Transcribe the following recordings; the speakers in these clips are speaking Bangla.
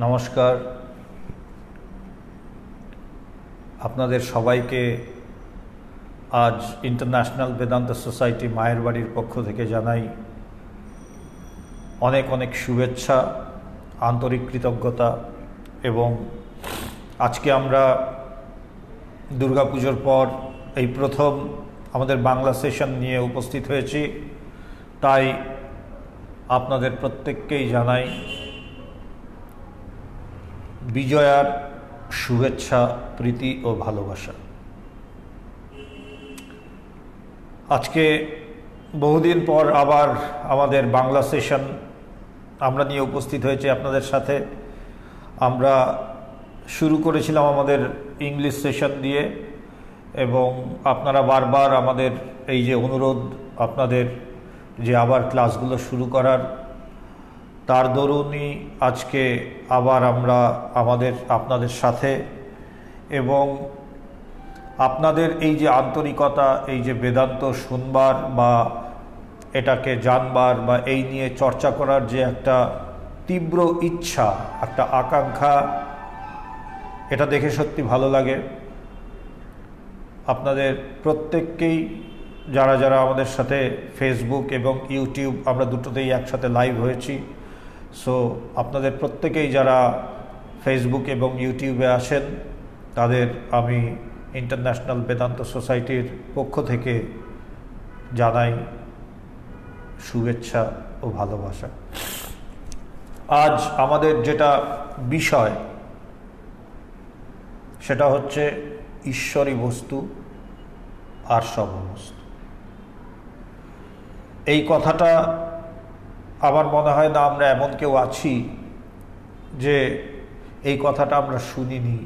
নমস্কার। আপনাদের সবাইকে আজ ইন্টারন্যাশনাল বেদান্ত সোসাইটি মায়ের বাড়ির পক্ষ থেকে জানাই অনেক অনেক শুভেচ্ছা, আন্তরিক কৃতজ্ঞতা। এবং আজকে আমরা দুর্গাপুজোর পর এই প্রথম আমাদের বাংলা সেশন নিয়ে উপস্থিত হয়েছি, তাই আপনাদের প্রত্যেককেই জানাই বিজয়ার শুভেচ্ছা, প্রীতি ও ভালোবাসা। আজকে বহুদিন পর আবার আমাদের বাংলা সেশন আমরা নিয়ে উপস্থিত হয়েছি আপনাদের সাথে। আমরা শুরু করেছিলাম আমাদের ইংলিশ সেশন দিয়ে, এবং আপনারা বারবার আমাদের এই যে অনুরোধ আপনাদের যে আবার ক্লাসগুলো শুরু করার, তার দরুনই আজকে আবার আমরা আপনাদের সাথে, এবং আপনাদের এই যে আন্তরিকতা, এই যে বেদান্ত শুনবার বা এটাকে জানবার বা এই নিয়ে চর্চা করার যে একটা তীব্র ইচ্ছা, একটা আকাঙ্ক্ষা, এটা দেখে সত্যি ভালো লাগে। আপনাদের প্রত্যেককেই যারা যারা আমাদের সাথে ফেসবুক এবং ইউটিউব, আমরা দুটোতেই একসাথে লাইভ হয়েছি, সো আপনাদের প্রত্যেকেই যারা ফেসবুক এবং ইউটিউবে আসেন, তাদের আমি ইন্টারন্যাশনাল বেদান্ত সোসাইটির পক্ষ থেকে জানাই শুভেচ্ছা ও ভালোবাসা। আজ আমাদের যেটা বিষয় সেটা হচ্ছে ঈশ্বরী বস্তু আর সর্ববস্তু। এই কথাটা আমার মনে হয় না আমরা এমন কেউ আছি যে এই কথাটা আমরা শুনিনি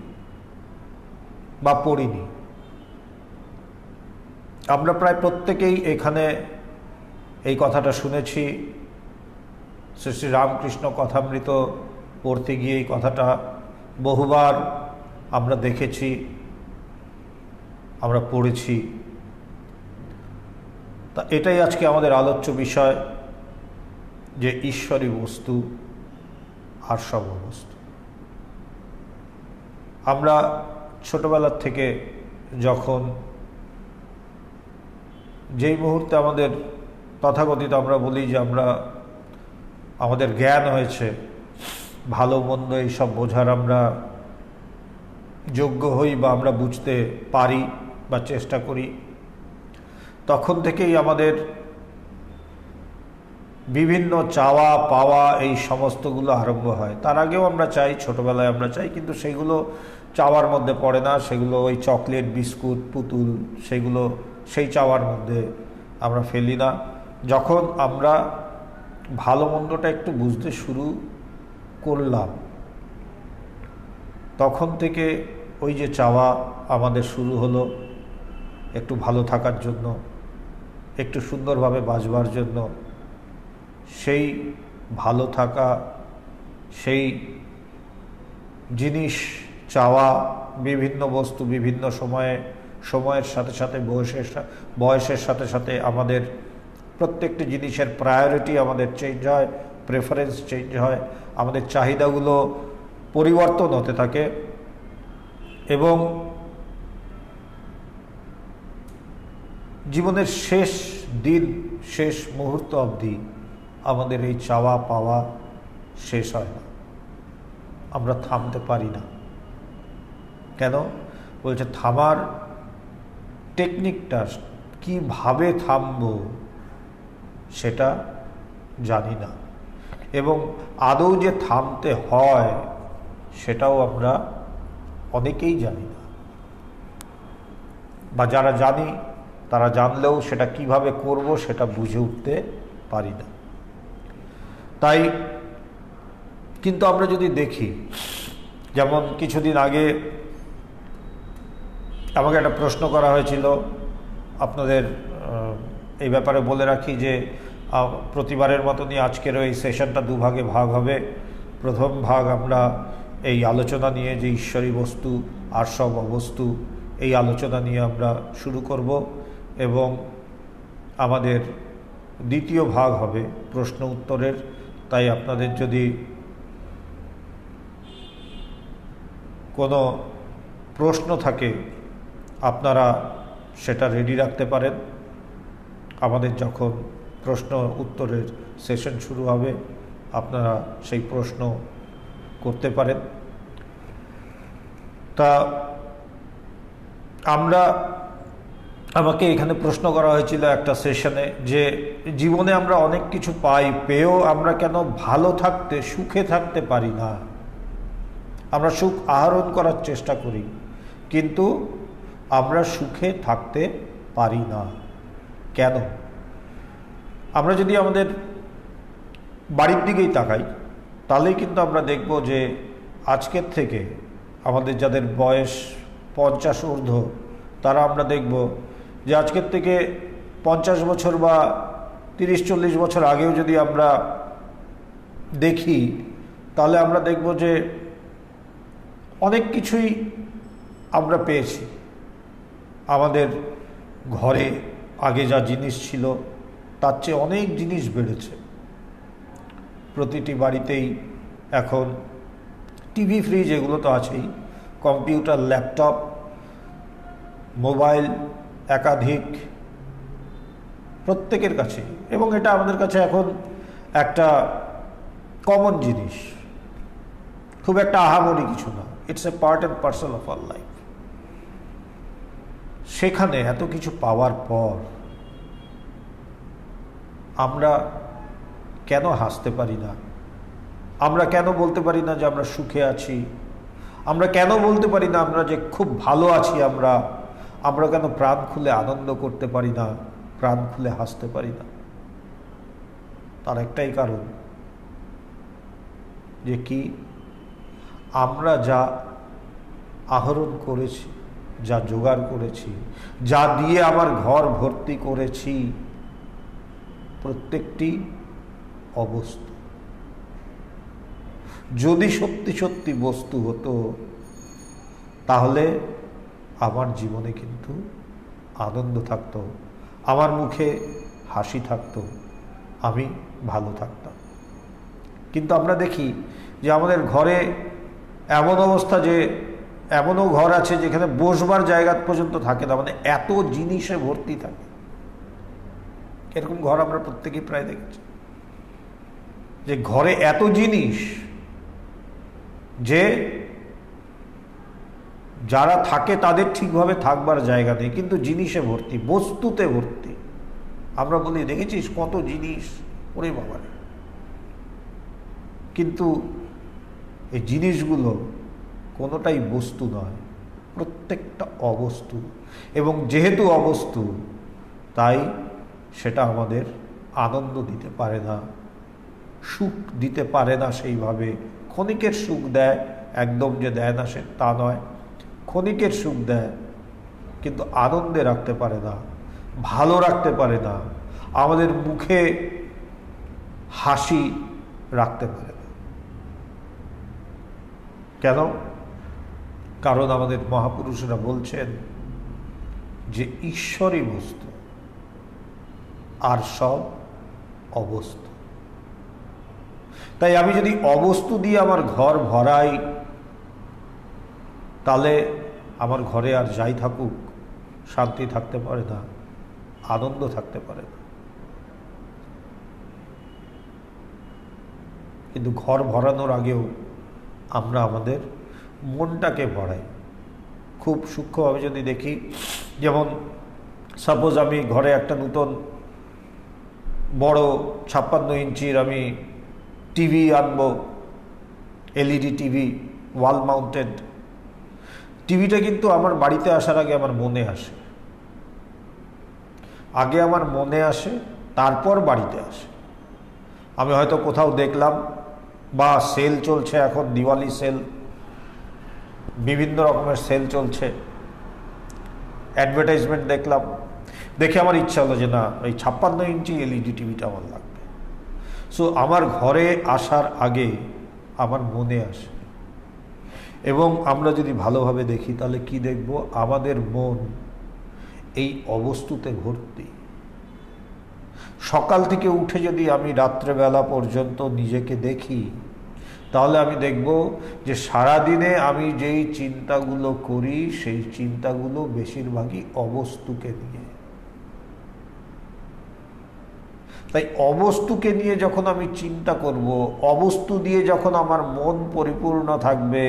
বা পড়িনি। আমরা প্রায় প্রত্যেকেই এখানে এই কথাটা শুনেছি। শ্রী শ্রী রামকৃষ্ণ কথামৃত পড়তে গিয়ে এই কথাটা বহুবার আমরা দেখেছি, আমরা পড়েছি। তা এটাই আজকে আমাদের আলোচ্য বিষয়, যে ঈশ্বরী বস্তু আর সর্ববস্তু। আমরা ছোটবেলার থেকে যখন যেই মুহূর্তে আমাদের তথাকথিত আমরা বলি যে আমাদের জ্ঞান হয়েছে, ভালো মন্দ এইসব বোঝার আমরা যোগ্য হই বা আমরা বুঝতে পারি বা চেষ্টা করি, তখন থেকেই আমাদের বিভিন্ন চাওয়া পাওয়া এই সমস্তগুলো আরম্ভ হয়। তার আগেও আমরা চাই, ছোটবেলায় আমরা চাই, কিন্তু সেগুলো চাওয়ার মধ্যে পড়ে না। সেগুলো ওই চকলেট, বিস্কুট, পুতুল, সেগুলো সেই চাওয়ার মধ্যে আমরা ফেলি না। যখন আমরা ভালো মন্দটা একটু বুঝতে শুরু করলাম, তখন থেকে ওই যে চাওয়া আমাদের শুরু হলো একটু ভালো থাকার জন্য, একটু সুন্দরভাবে বাঁচবার জন্য। সেই ভালো থাকা, সেই জিনিস চাওয়া, বিভিন্ন বস্তু বিভিন্ন সময়ের সাথে সাথে, বয়সের সাথে সাথে আমাদের প্রত্যেকটি জিনিসের প্রায়োরিটি আমাদের চেঞ্জ হয়, প্রেফারেন্স চেঞ্জ হয়, আমাদের চাহিদাগুলো পরিবর্তন হতে থাকে। এবং জীবনের শেষ দিন, শেষ মুহূর্ত অবধি আমাদের এই চাওয়া পাওয়া শেষ হয় না, আমরা থামতে পারি না। কেন বলছে? থামার টেকনিকটা কিভাবে থামবো সেটা জানি না, এবং আদৌ যে থামতে হয় সেটাও আমরা অনেকেই জানি না, বা যারা জানি তারা জানলেও সেটা কিভাবে করব সেটা বুঝে উঠতে পারি না। তাই কিন্তু আমরা যদি দেখি, যেমন কিছুদিন আগে আমাকে একটা প্রশ্ন করা হয়েছিল, আপনাদের এই ব্যাপারে বলে রাখি যে প্রতিবারের মতনই আজকেরও এই সেশনটা দুভাগে ভাগ হবে। প্রথম ভাগ আমরা এই আলোচনা নিয়ে, যে ঈশ্বরী বস্তু আর সব অবস্তু, এই আলোচনা নিয়ে আমরা শুরু করব, এবং আমাদের দ্বিতীয় ভাগ হবে প্রশ্ন উত্তরের। তাই আপনাদের যদি কোনো প্রশ্ন থাকে আপনারা সেটা রেডি রাখতে পারেন। আমাদের যখন প্রশ্ন উত্তরের সেশন শুরু হবে আপনারা সেই প্রশ্ন করতে পারেন। তা আমাকে এখানে প্রশ্ন করা হয়েছিল একটা সেশনে যে জীবনে আমরা অনেক কিছু পাই, পেয়েও আমরা কেন ভালো থাকতে, সুখে থাকতে পারি না? আমরা সুখ আহরণ করার চেষ্টা করি কিন্তু আমরা সুখে থাকতে পারি না কেন? আমরা যদি আমাদের বাড়ির দিকেই তাকাই তাহলেই কিন্তু আমরা দেখব যে আজকের থেকে আমাদের যাদের বয়স 50 ঊর্ধ্ব তারা আমরা দেখব যে আজকের থেকে 50 বছর বা 30-40 বছর আগেও যদি আমরা দেখি তাহলে আমরা দেখব যে অনেক কিছুই আমরা পেয়েছি। আমাদের ঘরে আগে যা জিনিস ছিল তার চেয়ে অনেক জিনিস বেড়েছে। প্রতিটি বাড়িতেই এখন টিভি, ফ্রিজ এগুলো তো আছেই, কম্পিউটার, ল্যাপটপ, মোবাইল একাধিক প্রত্যেকের কাছে, এবং এটা আমাদের কাছে এখন একটা কমন জিনিস, খুব একটা আহামরি কিছু না। It's a part and parcel of our life. সেখানে এত কিছু পাওয়ার পর আমরা কেন হাসতে পারি না? আমরা কেন বলতে পারি না যে আমরা সুখে আছি? আমরা কেন বলতে পারি না আমরা যে খুব ভালো আছি? আমরা কেন প্রাণ খুলে আনন্দ করতে পারি না, প্রাণ খুলে হাসতে পারি না? তার একটাই কারণ যে কি, আমরা যা আহরণ করেছি, যা জোগাড় করেছি, যা দিয়ে আমার ঘর ভর্তি করেছি, প্রত্যেকটি অবস্তু। যদি সত্যি সত্যি বস্তু হতো তাহলে আমার জীবনে কিন্তু আনন্দ থাকতো, আমার মুখে হাসি থাকতো, আমি ভালো থাকতাম। কিন্তু আমরা দেখি যে আমাদের ঘরে এমন অবস্থা যে এমনও ঘর আছে যেখানে বসবার জায়গা পর্যন্ত থাকে না, মানে এত জিনিসে ভর্তি থাকে। এরকম ঘর আমরা প্রত্যেকেই প্রায় দেখেছি যে ঘরে এত জিনিস যে যারা থাকে তাদের ঠিকভাবে থাকবার জায়গা নেই, কিন্তু জিনিসে ভর্তি, বস্তুতে ভর্তি। আমরা বলি দেখেছিস কত জিনিস, ওরে বাবা। কিন্তু এই জিনিসগুলো কোনোটাই বস্তু নয়, প্রত্যেকটা অবস্তু। এবং যেহেতু অবস্তু তাই সেটা আমাদের আনন্দ দিতে পারে না, সুখ দিতে পারে না সেইভাবে। ক্ষণিকের সুখ দেয়, একদম যে দেয় না সে তা নয়, ক্ষণিকের সুখ দেয় কিন্তু আনন্দে রাখতে পারে না, ভালো রাখতে পারে না, আমাদের মুখে হাসি রাখতে পারে না। কেন? কারণ আমাদের মহাপুরুষরা বলছেন যে ঈশ্বরই বস্তু আর সব অবস্তু। তাই আমি যদি অবস্তু দিয়ে আমার ঘর ভরাই তাহলে আমার ঘরে আর যাই থাকুক শান্তি থাকতে পারে না, আনন্দ থাকতে পারে না। কিন্তু ঘর ভরানোর আগেও আমরা আমাদের মনটাকে ভরাই। খুব সূক্ষ্মভাবে যদি দেখি, যেমন সাপোজ আমি ঘরে একটা নতুন বড় 56 ইঞ্চির আমি টিভি আনবো, এলইডি টিভি, ওয়াল মাউন্টেড। টিভিটা কিন্তু আমার বাড়িতে আসার আগে আমার মনে আসে, আগে আমার মনে আসে তারপর বাড়িতে আসে। আমি হয়তো কোথাও দেখলাম বা সেল চলছে, এখন দিওয়ালি সেল, বিভিন্ন রকমের সেল চলছে, অ্যাডভার্টাইজমেন্ট দেখলাম, দেখে আমার ইচ্ছা হলো যে না, এই 56 ইঞ্চি এলইডি টিভিটা আমার লাগবে। সো আমার ঘরে আসার আগে আমার মনে আসে। এবং আমরা যদি ভালোভাবে দেখি তাহলে কি দেখব? আমাদের মন এই অবস্তুতে ভর্তি। সকাল থেকে উঠে যদি আমি রাত্রেবেলা পর্যন্ত নিজেকে দেখি তাহলে আমি দেখব যে সারাদিনে আমি যেই চিন্তাগুলো করি সেই চিন্তাগুলো বেশিরভাগই অবস্তুকে নিয়ে। তাই অবস্তুকে নিয়ে যখন আমি চিন্তা করব, অবস্তু দিয়ে যখন আমার মন পরিপূর্ণ থাকবে,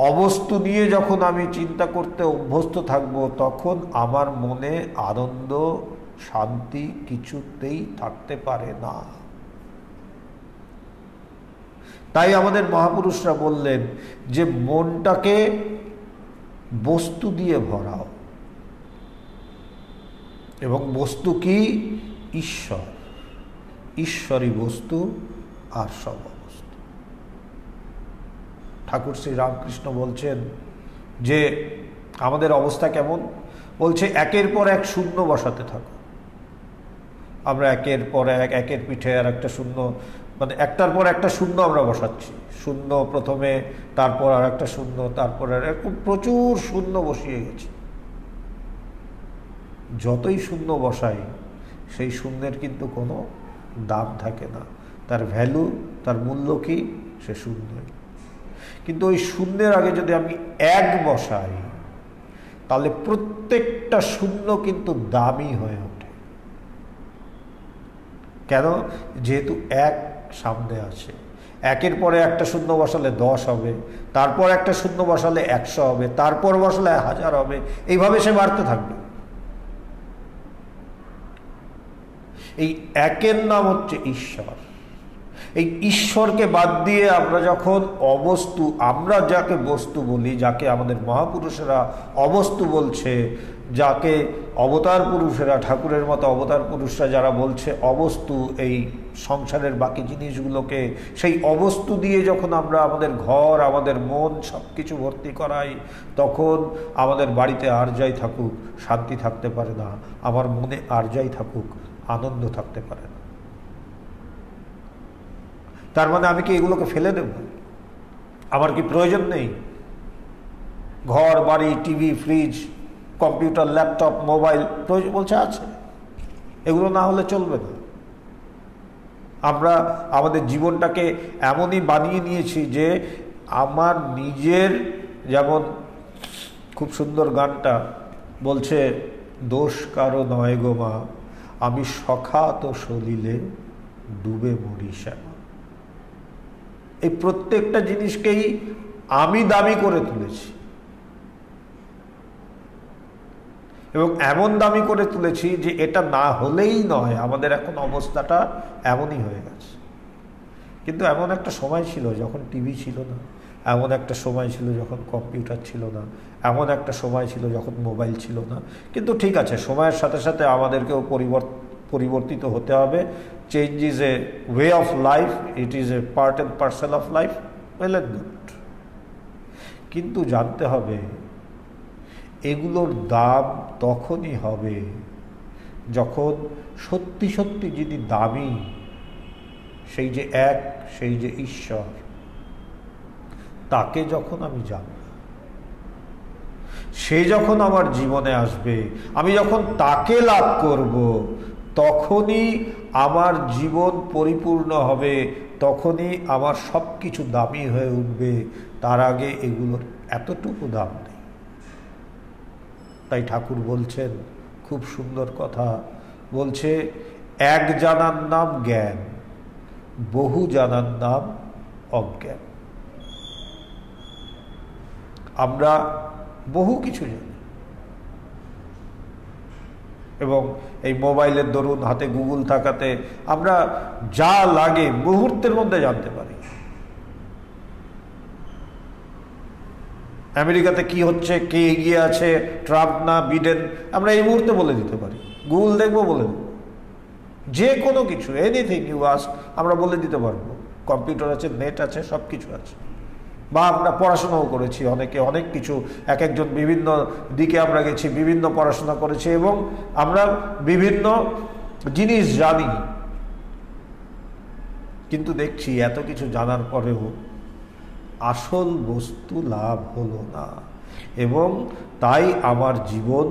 অবস্তু নিয়ে যখন আমি চিন্তা করতে অভ্যস্ত থাকব, তখন আমার মনে আনন্দ শান্তি কিছুতেই থাকতে পারে না। তাই আমাদের মহাপুরুষরা বললেন যে মনটাকে বস্তু দিয়ে ভরাও, এবং বস্তু কি? ঈশ্বর। ঈশ্বরই বস্তু আর সব অবস্থা। ঠাকুর শ্রী রামকৃষ্ণ বলছেন যে আমাদের অবস্থা কেমন? বলছে একের পর এক শূন্য বসাতে থাকো। আমরা একের পর এক, একের পিঠে আর একটা শূন্য, মানে একটার পর একটা শূন্য আমরা বসাচ্ছি। শূন্য প্রথমে, তারপর আর একটা শূন্য, তারপর আর এরকম প্রচুর শূন্য বসিয়ে গেছি। যতই শূন্য বসাই সেই শূন্যের কিন্তু কোনো দাম থাকে না, তার ভ্যালু, তার মূল্য কি? সে শূন্যই। কিন্তু ওই শূন্যের আগে যদি আমি এক বসাই, তাহলে প্রত্যেকটা শূন্য কিন্তু দামি হয়ে ওঠে। কেন? যেহেতু এক সামনে আছে। একের পরে একটা শূন্য বসালে 10 হবে, তারপর একটা শূন্য বসালে 100 হবে, তারপর বসালে 1000 হবে, এইভাবে সে বাড়তে থাকবে। এই একের নাম হচ্ছে ঈশ্বর। এই ঈশ্বরকে বাদ দিয়ে আমরা যখন অবস্তু, আমরা যাকে বস্তু বলি, যাকে আমাদের মহাপুরুষেরা অবস্তু বলছে, যাকে অবতার পুরুষেরা, ঠাকুরের মতো অবতার পুরুষরা যারা বলছে অবস্তু, এই সংসারের বাকি জিনিসগুলোকে, সেই অবস্তু দিয়ে যখন আমরা আমাদের ঘর, আমাদের মন সব কিছু ভর্তি করাই, তখন আমাদের বাড়িতে আর যাই থাকুক শান্তি থাকতে পারে না, আমার মনে আর যাই থাকুক আনন্দ থাকতে পারে না। তার মানে আমি কি এগুলোকে ফেলে দেব? আমার কি প্রয়োজন নেই? ঘর বাড়ি, TV, fridge, computer, laptop, mobile প্রয়োজন? বলছে আছে। এগুলো না হলে চলবে না। আমরা আমাদের জীবনটাকে এমনই বানিয়ে নিয়েছি যে আমার নিজের, যেমন খুব সুন্দর গানটা বলছে, দোষ কারো নয় গো মা, আমি সখাত সলিলে ডুবে মরি শ্যামা। এই প্রত্যেকটা জিনিসকেই আমি দামি করে তুলেছি, এবং এমন দামি করে তুলেছি যে এটা না হলেই নয়। আমাদের এখন অবস্থাটা এমনই হয়ে গেছে। কিন্তু এমন একটা সময় ছিল যখন টিভি ছিল না, এমন একটা সময় ছিল যখন কম্পিউটার ছিল না, এমন একটা সময় ছিল যখন মোবাইল ছিল না। কিন্তু ঠিক আছে, সময়ের সাথে সাথে আমাদেরকেও পরিবর্তিত হতে হবে। Change is a way of life, it is a part and parcel of life, well and good. কিন্তু জানতে হবে এগুলোর দাম তখনই হবে যখন সত্যি সত্যি যিনি দামি, সেই যে এক, সেই যে ঈশ্বর, তাকে যখন আমি জানব, সে যখন আমার জীবনে আসবে, আমি যখন তাকে লাভ করব, তখনই আমার জীবন পরিপূর্ণ হবে, তখনই আমার সব কিছু দামি হয়ে উঠবে। তার আগে এগুলোর এতটুকু দাম নেই। তাই ঠাকুর বলছেন খুব সুন্দর কথা, বলছে এক জানার নাম জ্ঞান, বহু জানার নাম অজ্ঞান। আমরা বহু কিছু জানি, এবং এই মোবাইলের দরুন হাতে গুগল থাকাতে আমরা যা লাগে মুহূর্তের মধ্যে জানতে পারি। আমেরিকাতে কি হচ্ছে, কে এগিয়ে আছে, ট্রাম্প না বিডেন, আমরা এই মুহূর্তে বলে দিতে পারি। গুগল দেখবো, বলে দেবো। যে কোনো কিছু, এনিথিং ইউ আস্ক, আমরা বলে দিতে পারবো। কম্পিউটার আছে, নেট আছে, সব কিছু আছে। বা আমরা পড়াশোনাও করেছি, অনেকে অনেক কিছু, এক একজন বিভিন্ন দিকে আমরা গেছি, বিভিন্ন পড়াশোনা করেছি, এবং আমরা বিভিন্ন জিনিস জানি। কিন্তু দেখছি এত কিছু জানার পরেও আসল বস্তু লাভ হলো না, এবং তাই আমার জীবন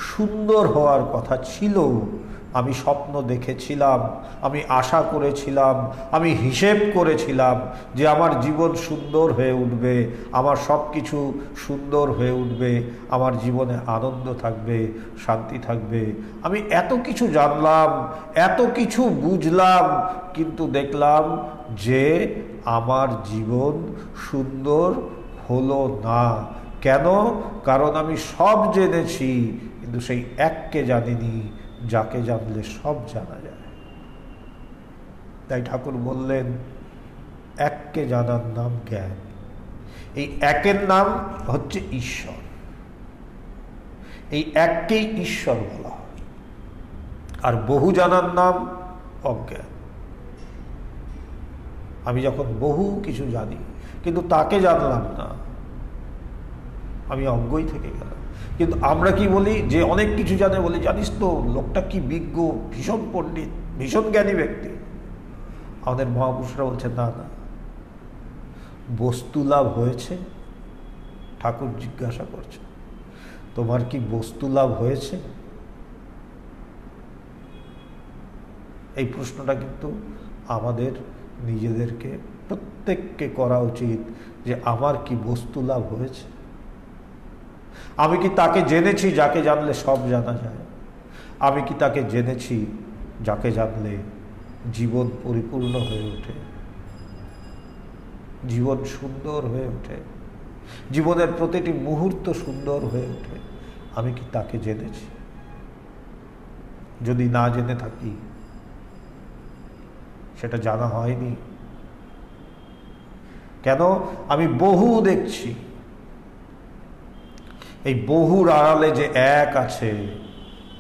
সুন্দর হওয়ার কথা ছিল, আমি স্বপ্ন দেখেছিলাম, আমি আশা করেছিলাম, আমি হিসেব করেছিলাম যে আমার জীবন সুন্দর হয়ে উঠবে, আমার সব কিছু সুন্দর হয়ে উঠবে, আমার জীবনে আনন্দ থাকবে, শান্তি থাকবে। আমি এত কিছু জানলাম, এত কিছু বুঝলাম, কিন্তু দেখলাম যে আমার জীবন সুন্দর হলো না। কেন? কারণ আমি সব জেনেছি, কিন্তু সেই এককে জানিনি যাকে জানলে সব জানা যায়। তাই ঠাকুর বললেন, এককে জানার নাম জ্ঞান। এই একের নাম হচ্ছে ঈশ্বর। এই এককেই ঈশ্বর বলা হয়। আর বহু জানার নাম অজ্ঞান। আমি যখন বহু কিছু জানি কিন্তু তাকে জানলাম না, আমি অজ্ঞই থেকে গেলাম। কিন্তু আমরা কি বলি, যে অনেক কিছু জানে বলি, জানিস তো লোকটা কি বিজ্ঞ, ভীষণ পণ্ডিত, ভীষণ জ্ঞানী ব্যক্তি। আমাদের মহাপুরুষরা বলছে না না, বস্তু লাভ হয়েছে? ঠাকুর জিজ্ঞাসা করছে, তোমার কি বস্তু লাভ হয়েছে? এই প্রশ্নটা কিন্তু আমাদের নিজেদেরকে প্রত্যেককে করা উচিত, যে আমার কি বস্তু লাভ হয়েছে? আমি কি তাকে জেনেছি যাকে জানলে সব জানা যায়? আমি কি তাকে জেনেছি যাকে জানলে জীবন পরিপূর্ণ হয়ে ওঠে, জীবন সুন্দর হয়ে ওঠে, জীবনের প্রতিটি মুহূর্ত সুন্দর হয়ে ওঠে? আমি কি তাকে জেনেছি? যদি না জেনে থাকি, সেটা জানা হয়নি। কেন? আমি বহু দেখছি, এই বহুর আড়ালে যে এক আছে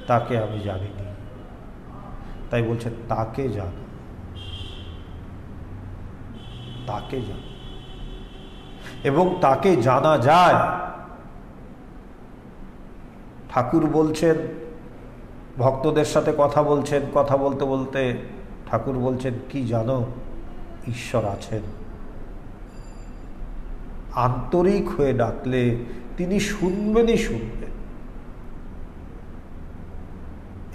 তাকে আমি জানিনি। তাই বলছে তাকে জানো, তাকে জানো। এবং তাকে জানা যায়। ঠাকুর বলছেন, ভক্তদের সাথে কথা বলছেন, কথা বলতে বলতে ঠাকুর বলছেন, কি জানো? ঈশ্বর আছেন। আন্তরিক হয়ে ডাকলে তিনি শুনবেনই শুনবেন।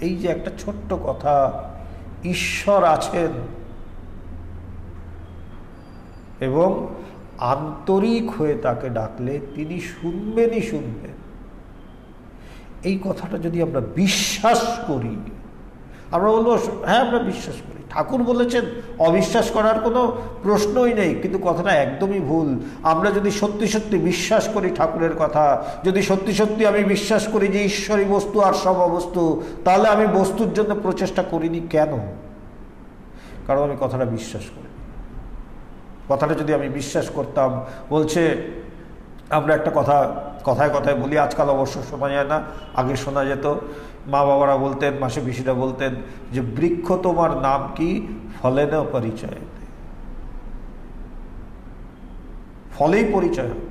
এই যে একটা ছোট্ট কথা, ঈশ্বর আছেন, এবং আন্তরিক হয়ে তাকে ডাকলে তিনি শুনবেনই শুনবেন। এই কথাটা যদি আমরা বিশ্বাস করি, আমরা বলবো হ্যাঁ আমরা বিশ্বাস করি, ঠাকুর বলেছেন, অবিশ্বাস করার কোনো প্রশ্নই নেই। কিন্তু কথাটা একদমই ভুল। আমরা যদি সত্যি সত্যি বিশ্বাস করি ঠাকুরের কথা, যদি সত্যি সত্যি আমি বিশ্বাস করি যে ঈশ্বরই বস্তু আর সব অবস্তু, তাহলে আমি বস্তুর জন্য প্রচেষ্টা করিনি কেন? কারণ আমি কথাটা বিশ্বাস করি। কথাটা যদি আমি বিশ্বাস করতাম, বলছে, আমরা একটা কথায় কথায় বলি, আজকাল অবশ্য শোনা যায় না, আগে শোনা যেত। মা বাবারা বলতেন, মাসি পিসিরা বলতেন যে বৃক্ষ তোমার নাম কি, ফলে না পরিচয়, ফলেই পরিচয় হবে।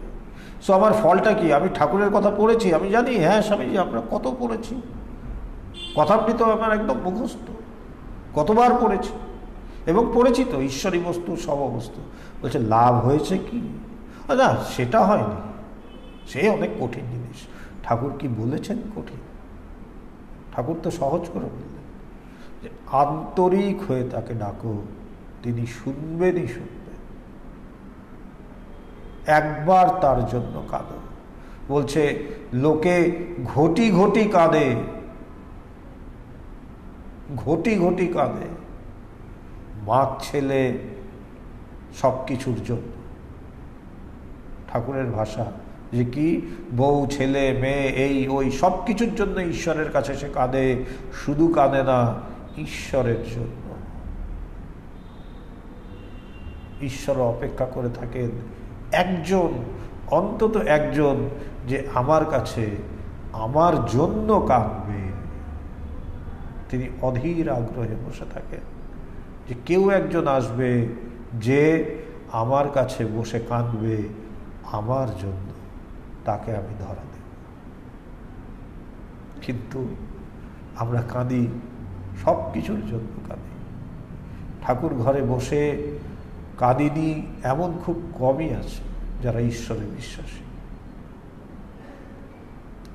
সো আমার ফলটা কি? আমি ঠাকুরের কথা পড়েছি, আমি জানি হ্যাঁ স্বামীজি আমরা কত পড়েছি, কথামৃত আমার একদম মুখস্থ, কতবার পড়েছি, এবং পড়েছি তো ঈশ্বরী বস্তু সব অবস্তু। বলছে লাভ হয়েছে কি? না, সেটা হয়নি, সে অনেক কঠিন জিনিস। ঠাকুর কি বলেছেন কঠিন? ঠাকুর তো সহজ করে বললেন যে আন্তরিক হয়ে তাকে ডাকো, তিনি শুনবেনই শুনবেন। একবার তার জন্য কাঁদো। বলছে লোকে ঘটি ঘটি কাঁদে, ঘটি ঘটি কাঁদে, মাছ ছেলে সব কিছুর জন্য। ঠাকুরের ভাষা যে কি, বউ ছেলে মেয়ে এই ওই সব কিছুর জন্য ঈশ্বরের কাছে সে কাঁদে। শুধু কাঁদে না, ঈশ্বরের জন্য। ঈশ্বর অপেক্ষা করে থাকেন একজন, অন্তত একজন, যে আমার কাছে আমার জন্য কাঁদবে। তিনি অধীর আগ্রহে বসে থাকেন যে কেউ একজন আসবে যে আমার কাছে বসে কাঁদবে আমার জন্য, তাকে আমি ধরা দেব। কিন্তু আমরা কাঁদি সব কিছুর জন্য কাঁদি। ঠাকুর ঘরে বসে কাঁদিনি এমন খুব কমই আছে যারা ঈশ্বরে বিশ্বাসী।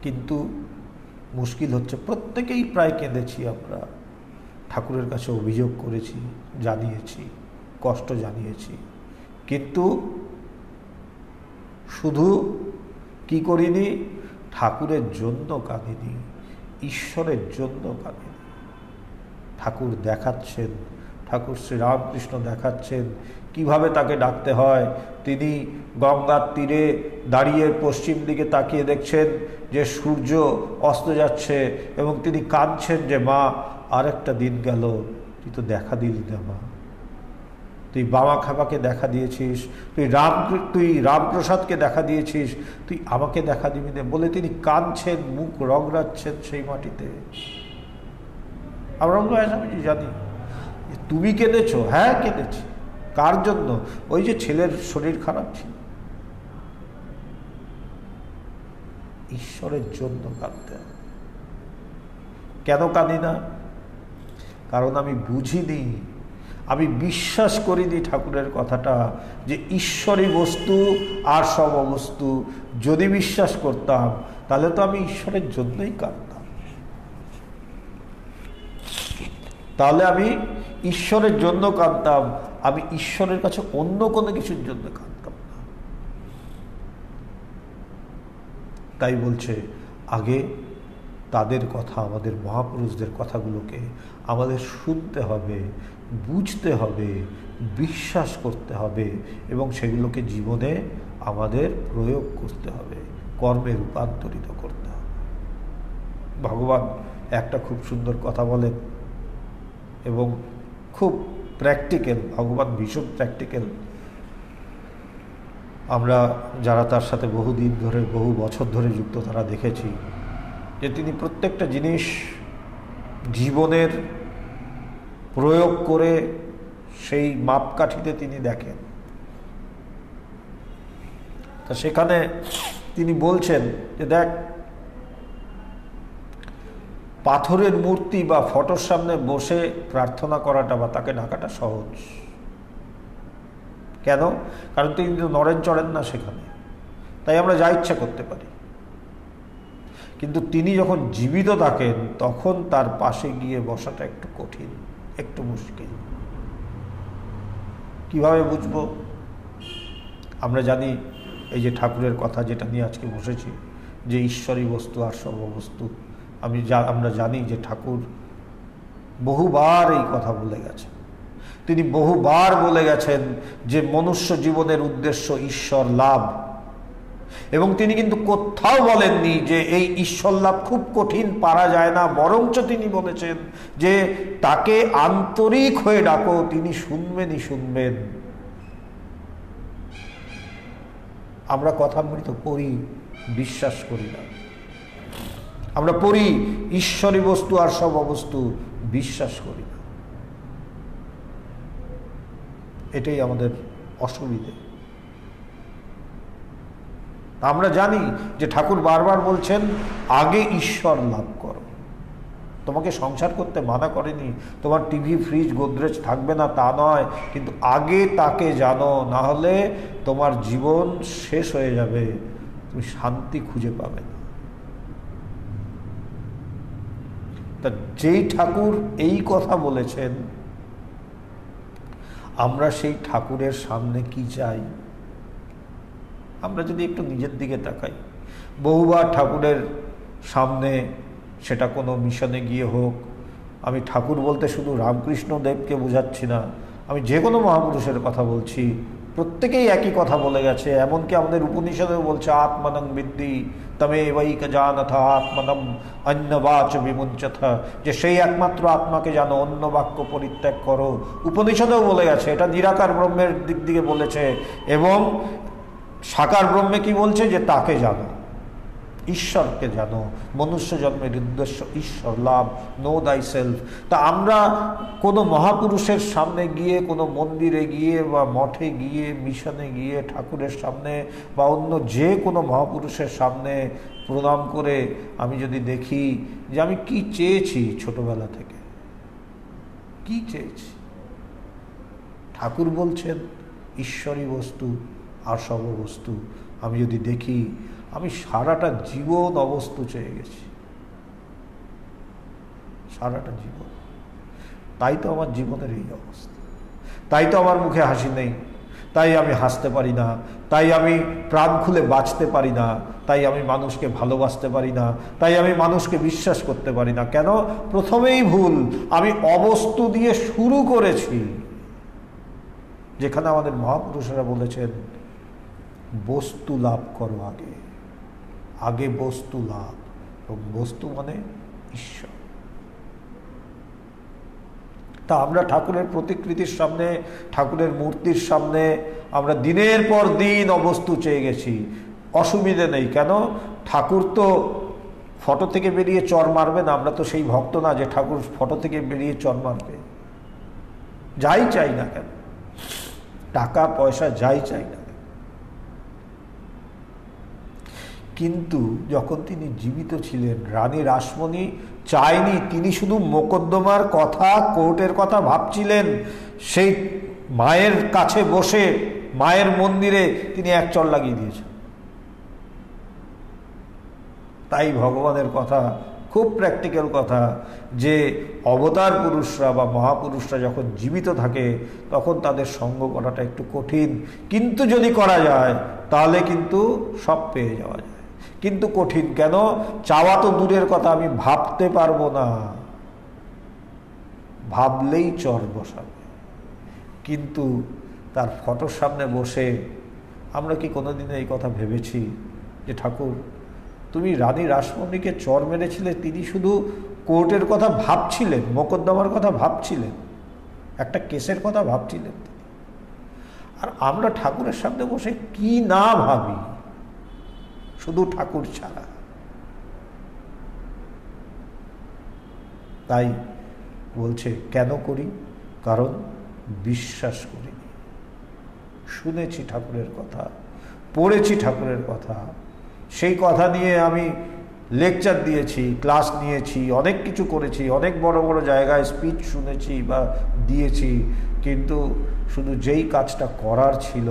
কিন্তু মুশকিল হচ্ছে প্রত্যেকেই প্রায় কেঁদেছি আমরা, ঠাকুরের কাছে অভিযোগ করেছি, জানিয়েছি, কষ্ট জানিয়েছি, কিন্তু শুধু কি করিনি, ঠাকুরের জন্য কাঁদিনি, ঈশ্বরের জন্য কাঁদিনি। ঠাকুর দেখাচ্ছেন, ঠাকুর শ্রীরামকৃষ্ণ দেখাচ্ছেন কিভাবে তাকে ডাকতে হয়। তিনি গঙ্গার তীরে দাঁড়িয়ে পশ্চিম দিকে তাকিয়ে দেখছেন যে সূর্য অস্ত যাচ্ছে এবং তিনি কাঁদছেন যে মা আরেকটা দিন গেল, তুই তো দেখা দিলি না মা, তুই বাবা খাবাকে দেখা দিয়েছিস, তুই রামপ্রসাদকে দেখা দিয়েছিস, তুই আমাকে দেখা দিবি না বলে তিনি কাঁদছেন, মুখ রগড়াচ্ছেন সেই মাটিতে। আমরা জানি তুমি কেঁদেছো, হ্যাঁ কেঁদেছি। কার জন্য? ওই যে ছেলের শরীর খারাপ ছিল। ঈশ্বরের জন্য কাঁদতে হবে। কেন কাঁদি না? কারণ আমি বুঝিনি, আমি বিশ্বাস করিনি ঠাকুরের কথাটা যে ঈশ্বরই বস্তু আর সব অবস্তু। যদি বিশ্বাস করতাম তাহলে তো আমি ঈশ্বরের জন্যই কাঁদতাম, তাহলে আমি ঈশ্বরের জন্য কাঁদতাম, আমি ঈশ্বরের কাছে অন্য কোনো কিছুর জন্য কাঁদতাম না। তাই বলছে আগে তাদের কথা, আমাদের মহাপুরুষদের কথাগুলোকে আমাদের শুনতে হবে, বুঝতে হবে, বিশ্বাস করতে হবে এবং সেগুলোকে জীবনে আমাদের প্রয়োগ করতে হবে, কর্মে রূপান্তরিত করতে হবে। ভগবান একটা খুব সুন্দর কথা বলেন এবং খুব প্র্যাকটিক্যাল, ভগবান ভীষণ প্র্যাকটিক্যাল। আমরা যারা তার সাথে বহুদিন ধরে, বহু বছর ধরে যুক্ত, তারা দেখেছি যে তিনি প্রত্যেকটা জিনিস জীবনের প্রয়োগ করে সেই মাপকাঠিতে তিনি দেখেন। তা সেখানে তিনি বলছেন যে দেখ, পাথরের মূর্তি বা ফটোর সামনে বসে প্রার্থনা করাটা বা তাকে ডাকাটা সহজ। কেন? কারণ তিনি কিন্তু নড়েন চড়েন না সেখানে, তাই আমরা যা ইচ্ছা করতে পারি। কিন্তু তিনি যখন জীবিত থাকেন তখন তার পাশে গিয়ে বসাটা একটু কঠিন, একটু মুশকিল। কিভাবে বুঝবো? আমরা জানি এই যে ঠাকুরের কথা যেটা নিয়ে আজকে বসেছি, যে ঈশ্বরই বস্তু আর সর্ববস্তু, আমরা জানি যে ঠাকুর বহুবার এই কথা বলে গেছেন। তিনি বহুবার বলে গেছেন যে মনুষ্য জীবনের উদ্দেশ্য ঈশ্বর লাভ, এবং তিনি কিন্তু কোথাও বলেননি যে এই ঈশ্বর লাভ খুব কঠিন, পারা যায় না। বরঞ্চ তিনি বলেছেন যে তাকে আন্তরিক হয়ে ডাকো, তিনি শুনবেনই শুনবেন। আমরা কথামৃত পড়ি, বিশ্বাস করি না। আমরা পড়ি ঈশ্বরী বস্তু আর সব অবস্তু, বিশ্বাস করি না। এটাই আমাদের অসুবিধে। আমরা জানি যে ঠাকুর বারবার বলছেন আগে ঈশ্বর লাভ করো। তোমাকে সংসার করতে মানা করেনি, তোমার টিভি, ফ্রিজ, গোদরেজ থাকবে না তা নয়, কিন্তু আগে তাকে জানো, না হলে তোমার জীবন শেষ হয়ে যাবে, তুমি শান্তি খুঁজে পাবে না। তা যেই ঠাকুর এই কথা বলেছেন, আমরা সেই ঠাকুরের সামনে কি চাই? আমরা যদি একটু নিজের দিকে তাকাই, বহুবার ঠাকুরের সামনে, সেটা কোনো মিশনে গিয়ে হোক, আমি ঠাকুর বলতে শুধু রামকৃষ্ণ দেবকে বোঝাচ্ছি না, আমি যে কোনো মহাপুরুষের কথা বলছি, প্রত্যেকেই একই কথা বলে গেছে। এমনকি আমাদের উপনিষদেও বলছে আত্মানং বিদ্ধি তমেবৈক জানথ আত্মনম অন্যবাচ বিমুঞ্চথ, যে সেই একমাত্র আত্মাকে জানো, অন্য বাক্য পরিত্যাগ করো। উপনিষদেও বলে গেছে, এটা নিরাকার ব্রহ্মের দিক থেকে বলেছে। এবং সাকার ব্রহ্মে কি বলছে? যে তাকে জানো, ঈশ্বরকে জানো, মনুষ্য জন্মের উদ্দেশ্য ঈশ্বর লাভ, নো দাই সেলফ। তা আমরা কোনো মহাপুরুষের সামনে গিয়ে, কোনো মন্দিরে গিয়ে বা মঠে গিয়ে, মিশনে গিয়ে, ঠাকুরের সামনে বা অন্য যে কোনো মহাপুরুষের সামনে প্রণাম করে আমি যদি দেখি যে আমি কি চেয়েছি ছোটবেলা থেকে, কি চেয়েছি? ঠাকুর বলছেন ঈশ্বরী বস্তু আর সর্ববস্তু। আমি যদি দেখি আমি সারাটা জীবন অবস্তু চেয়ে গেছি, সারাটা জীবন। তাই তো আমার জীবনের এই অবস্থা, তাই তো আমার মুখে হাসি নেই, তাই আমি হাসতে পারি না, তাই আমি প্রাণ খুলে বাঁচতে পারি না, তাই আমি মানুষকে ভালোবাসতে পারি না, তাই আমি মানুষকে বিশ্বাস করতে পারি না। কেন? প্রথমেই ভুল, আমি অবস্তু দিয়ে শুরু করেছি, যেখানে আমাদের মহাপুরুষেরা বলেছেন বস্তু লাভ করো, আগে আগে বস্তু লাভ, এবং বস্তু মানে ঈশ্বর। তা আমরা ঠাকুরের প্রতিকৃতির সামনে, ঠাকুরের মূর্তির সামনে আমরা দিনের পর দিন অবস্তু চেয়ে গেছি, অসুবিধে নেই। কেন? ঠাকুর তো ফটো থেকে বেরিয়ে চর মারবে না, আমরা তো সেই ভক্ত না যে ঠাকুর ফটো থেকে বেরিয়ে চর মারবে। যাই চাই না কেন, টাকা পয়সা যাই চাই না, কিন্তু যখন তিনি জীবিত ছিলেন রানী রাসমণি চায়নি, তিনি শুধু মোকদ্দমার কথা, কোর্টের কথা ভাবছিলেন। সেই মায়ের কাছে বসে মায়ের মন্দিরে তিনি এক চড় লাগিয়ে দিয়েছেন। তাই ভগবানের কথা খুব প্র্যাকটিক্যাল কথা, যে অবতার পুরুষরা বা মহাপুরুষরা যখন জীবিত থাকে তখন তাদের সঙ্গ করাটা একটু কঠিন, কিন্তু যদি করা যায় তাহলে কিন্তু সব পেয়ে যাওয়া যায়। কিন্তু কঠিন কেন? চাওয়া তো দূরের কথা, আমি ভাবতে পারবো না, ভাবলেই চর বসাবে। কিন্তু তার ফটোর সামনে বসে আমরা কি কোনোদিনও এই কথা ভেবেছি যে ঠাকুর তুমি রানী রাসমণিকে চর মেরেছিলে, তিনি শুধু কোর্টের কথা ভাবছিলেন, মোকদ্দমার কথা ভাবছিলেন, একটা কেসের কথা ভাবছিলেন, আর আমরা ঠাকুরের সামনে বসে কি না ভাবি, শুধু ঠাকুর ছাড়া। তাই বলছে কেন করি? কারণ বিশ্বাস করিনি। শুনেছি ঠাকুরের কথা, পড়েছি ঠাকুরের কথা, সেই কথা নিয়ে আমি লেকচার দিয়েছি, ক্লাস নিয়েছি, অনেক কিছু করেছি, অনেক বড় বড় জায়গায় স্পিচ শুনেছি বা দিয়েছি, কিন্তু শুধু যেই কাজটা করার ছিল,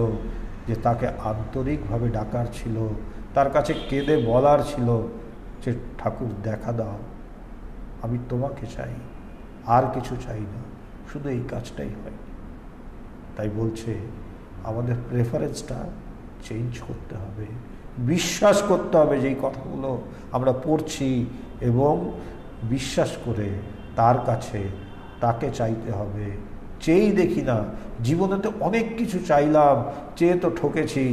যে তাকে আন্তরিকভাবে ডাকার ছিল, তার কাছে কেঁদে বলার ছিল যে ঠাকুর দেখা দাও, আমি তোমাকে চাই, আর কিছু চাই না, শুধু এই কাজটাই হয়। তাই বলছে আমাদের প্রেফারেন্সটা চেঞ্জ করতে হবে, বিশ্বাস করতে হবে যেই কথাগুলো আমরা পড়ছি, এবং বিশ্বাস করে তার কাছে তাকে চাইতে হবে। চেয়েই দেখি না, জীবনে তো অনেক কিছু চাইলাম, চেয়ে তো ঠকেছি,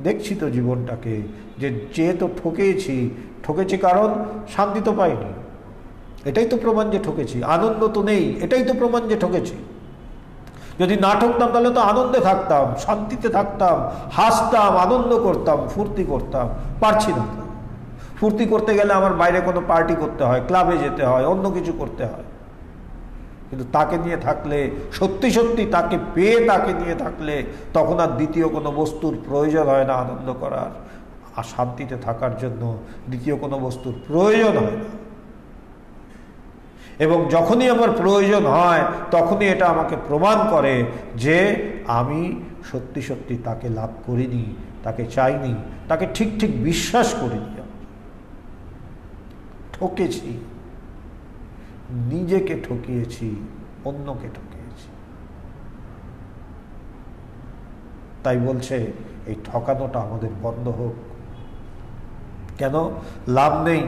দেখছি তো জীবনটাকে, যে চেয়ে তো ঠকেছি কারণ শান্তি তো পাইনি, এটাই তো প্রমাণ যে ঠকেছি। আনন্দ তো নেই, এটাই তো প্রমাণ যে ঠকেছি। যদি না ঠকতাম তাহলে তো আনন্দে থাকতাম, শান্তিতে থাকতাম, হাসতাম, আনন্দ করতাম, ফুর্তি করতাম। পারছি না। ফুর্তি করতে গেলে আমার বাইরে কোনো পার্টি করতে হয়, ক্লাবে যেতে হয়, অন্য কিছু করতে হয়। কিন্তু তাকে নিয়ে থাকলে, সত্যি সত্যি তাকে পেয়ে তাকে নিয়ে থাকলে, তখন আর দ্বিতীয় কোনো বস্তুর প্রয়োজন হয় না আনন্দ করার, আর শান্তিতে থাকার জন্য দ্বিতীয় কোনো বস্তুর প্রয়োজন হয় না। এবং যখনই আমার প্রয়োজন হয় তখনই এটা আমাকে প্রমাণ করে যে আমি সত্যি সত্যি তাকে লাভ করিনি, তাকে চাইনি, তাকে ঠিক ঠিক বিশ্বাস করিনি, ঠকেছি, নিজেকে ঠকিয়েছি, অন্যকে ঠকিয়েছি। তাই বলছে এই ঠকানোটা আমাদের বন্ধ হোক। কেন? লাভ নেই।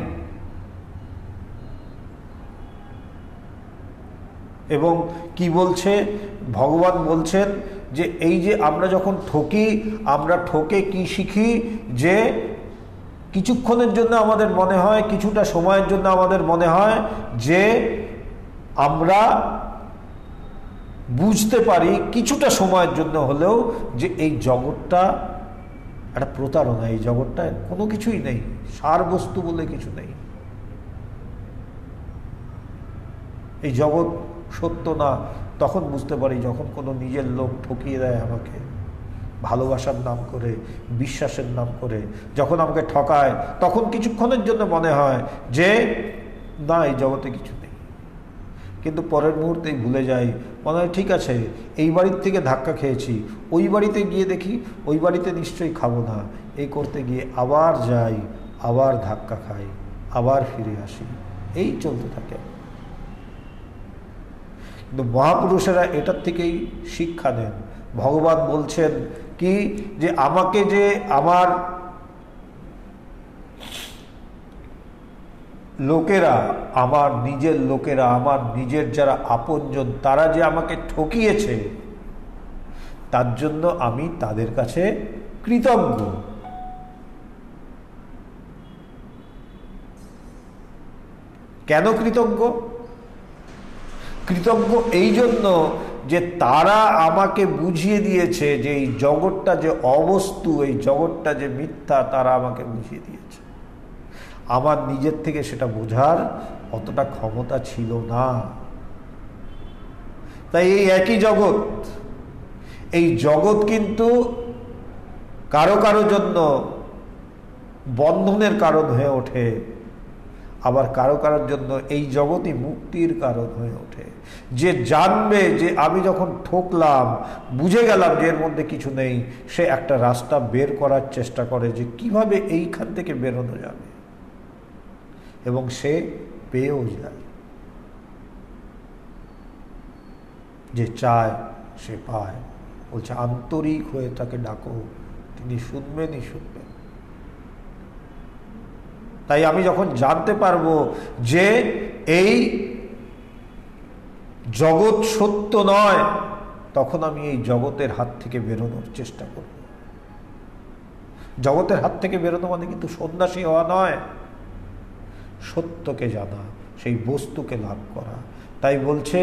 এবং কি বলছে ভগবান? বলছেন যে এই যে আমরা যখন ঠকি, আমরা ঠকে কি শিখি? যে কিছুক্ষণের জন্য আমাদের মনে হয়, কিছুটা সময়ের জন্য আমাদের মনে হয় যে আমরা বুঝতে পারি কিছুটা সময়ের জন্য হলেও যে এই জগৎটা একটা প্রতারণা, এই জগৎটায় কোনো কিছুই নেই, সার বস্তু বলে কিছু নেই, এই জগৎ সত্য না। তখন বুঝতে পারি যখন কোনো নিজের লোক ঠকিয়ে দেয় আমাকে, ভালোবাসার নাম করে, বিশ্বাসের নাম করে যখন আমাকে ঠকায়, তখন কিছুক্ষণের জন্য মনে হয় যে না, এই জগতে কিছু নেই। কিন্তু পরের মুহূর্তেই ভুলে যাই, মনে হয় ঠিক আছে, এই বাড়ির থেকে ধাক্কা খেয়েছি, ওই বাড়িতে গিয়ে দেখি ওই বাড়িতে নিশ্চয়ই খাবো না, এই করতে গিয়ে আবার যাই, আবার ধাক্কা খাই, আবার ফিরে আসি, এই চলতে থাকে। কিন্তু মহাপুরুষেরা এটার থেকেই শিক্ষা নেন। ভগবান বলছেন কি, যে আমাকে যে আমার লোকেরা, আমার নিজের লোকেরা, আমার নিজের যারা আপনজন, তারা যে আমাকে ঠকিয়েছে, তার জন্য আমি তাদের কাছে কৃতজ্ঞ। কেন কৃতজ্ঞ? কৃতজ্ঞ এই জন্য যে তারা আমাকে বুঝিয়ে দিয়েছে যে এই জগৎটা যে অবস্তু, এই জগৎটা যে মিথ্যা, তারা আমাকে বুঝিয়ে দিয়েছে। আমার নিজের থেকে সেটা বোঝার অতটা ক্ষমতা ছিল না। তাই এই একই জগৎ, এই জগৎ কিন্তু কারো কারো জন্য বন্ধনের কারণ হয়ে ওঠে, আবার কারো কারোর জন্য এই জগৎই মুক্তির কারণ হয়ে ওঠে। যে জানবে যে আমি যখন ঠকলাম, বুঝে গেলাম যে এর মধ্যে কিছু নেই, সে একটা রাস্তা বের করার চেষ্টা করে যে কিভাবে এইখান থেকে বেরোনো যাবে, এবং সে পেয়েও যায়। যে চায় সে পায়। বলছে আন্তরিক হয়ে তাকে ডাকো, তিনি শুনবেনই শুনবেন। তাই আমি যখন জানতে পারবো যে এই জগৎ সত্য নয়, তখন আমি এই জগতের হাত থেকে বেরোনোর চেষ্টা করব। জগতের হাত থেকে বেরোনো মানে কিন্তু সন্ন্যাসী হওয়া নয়, সত্যকে জানা, সেই বস্তুকে লাভ করা। তাই বলছে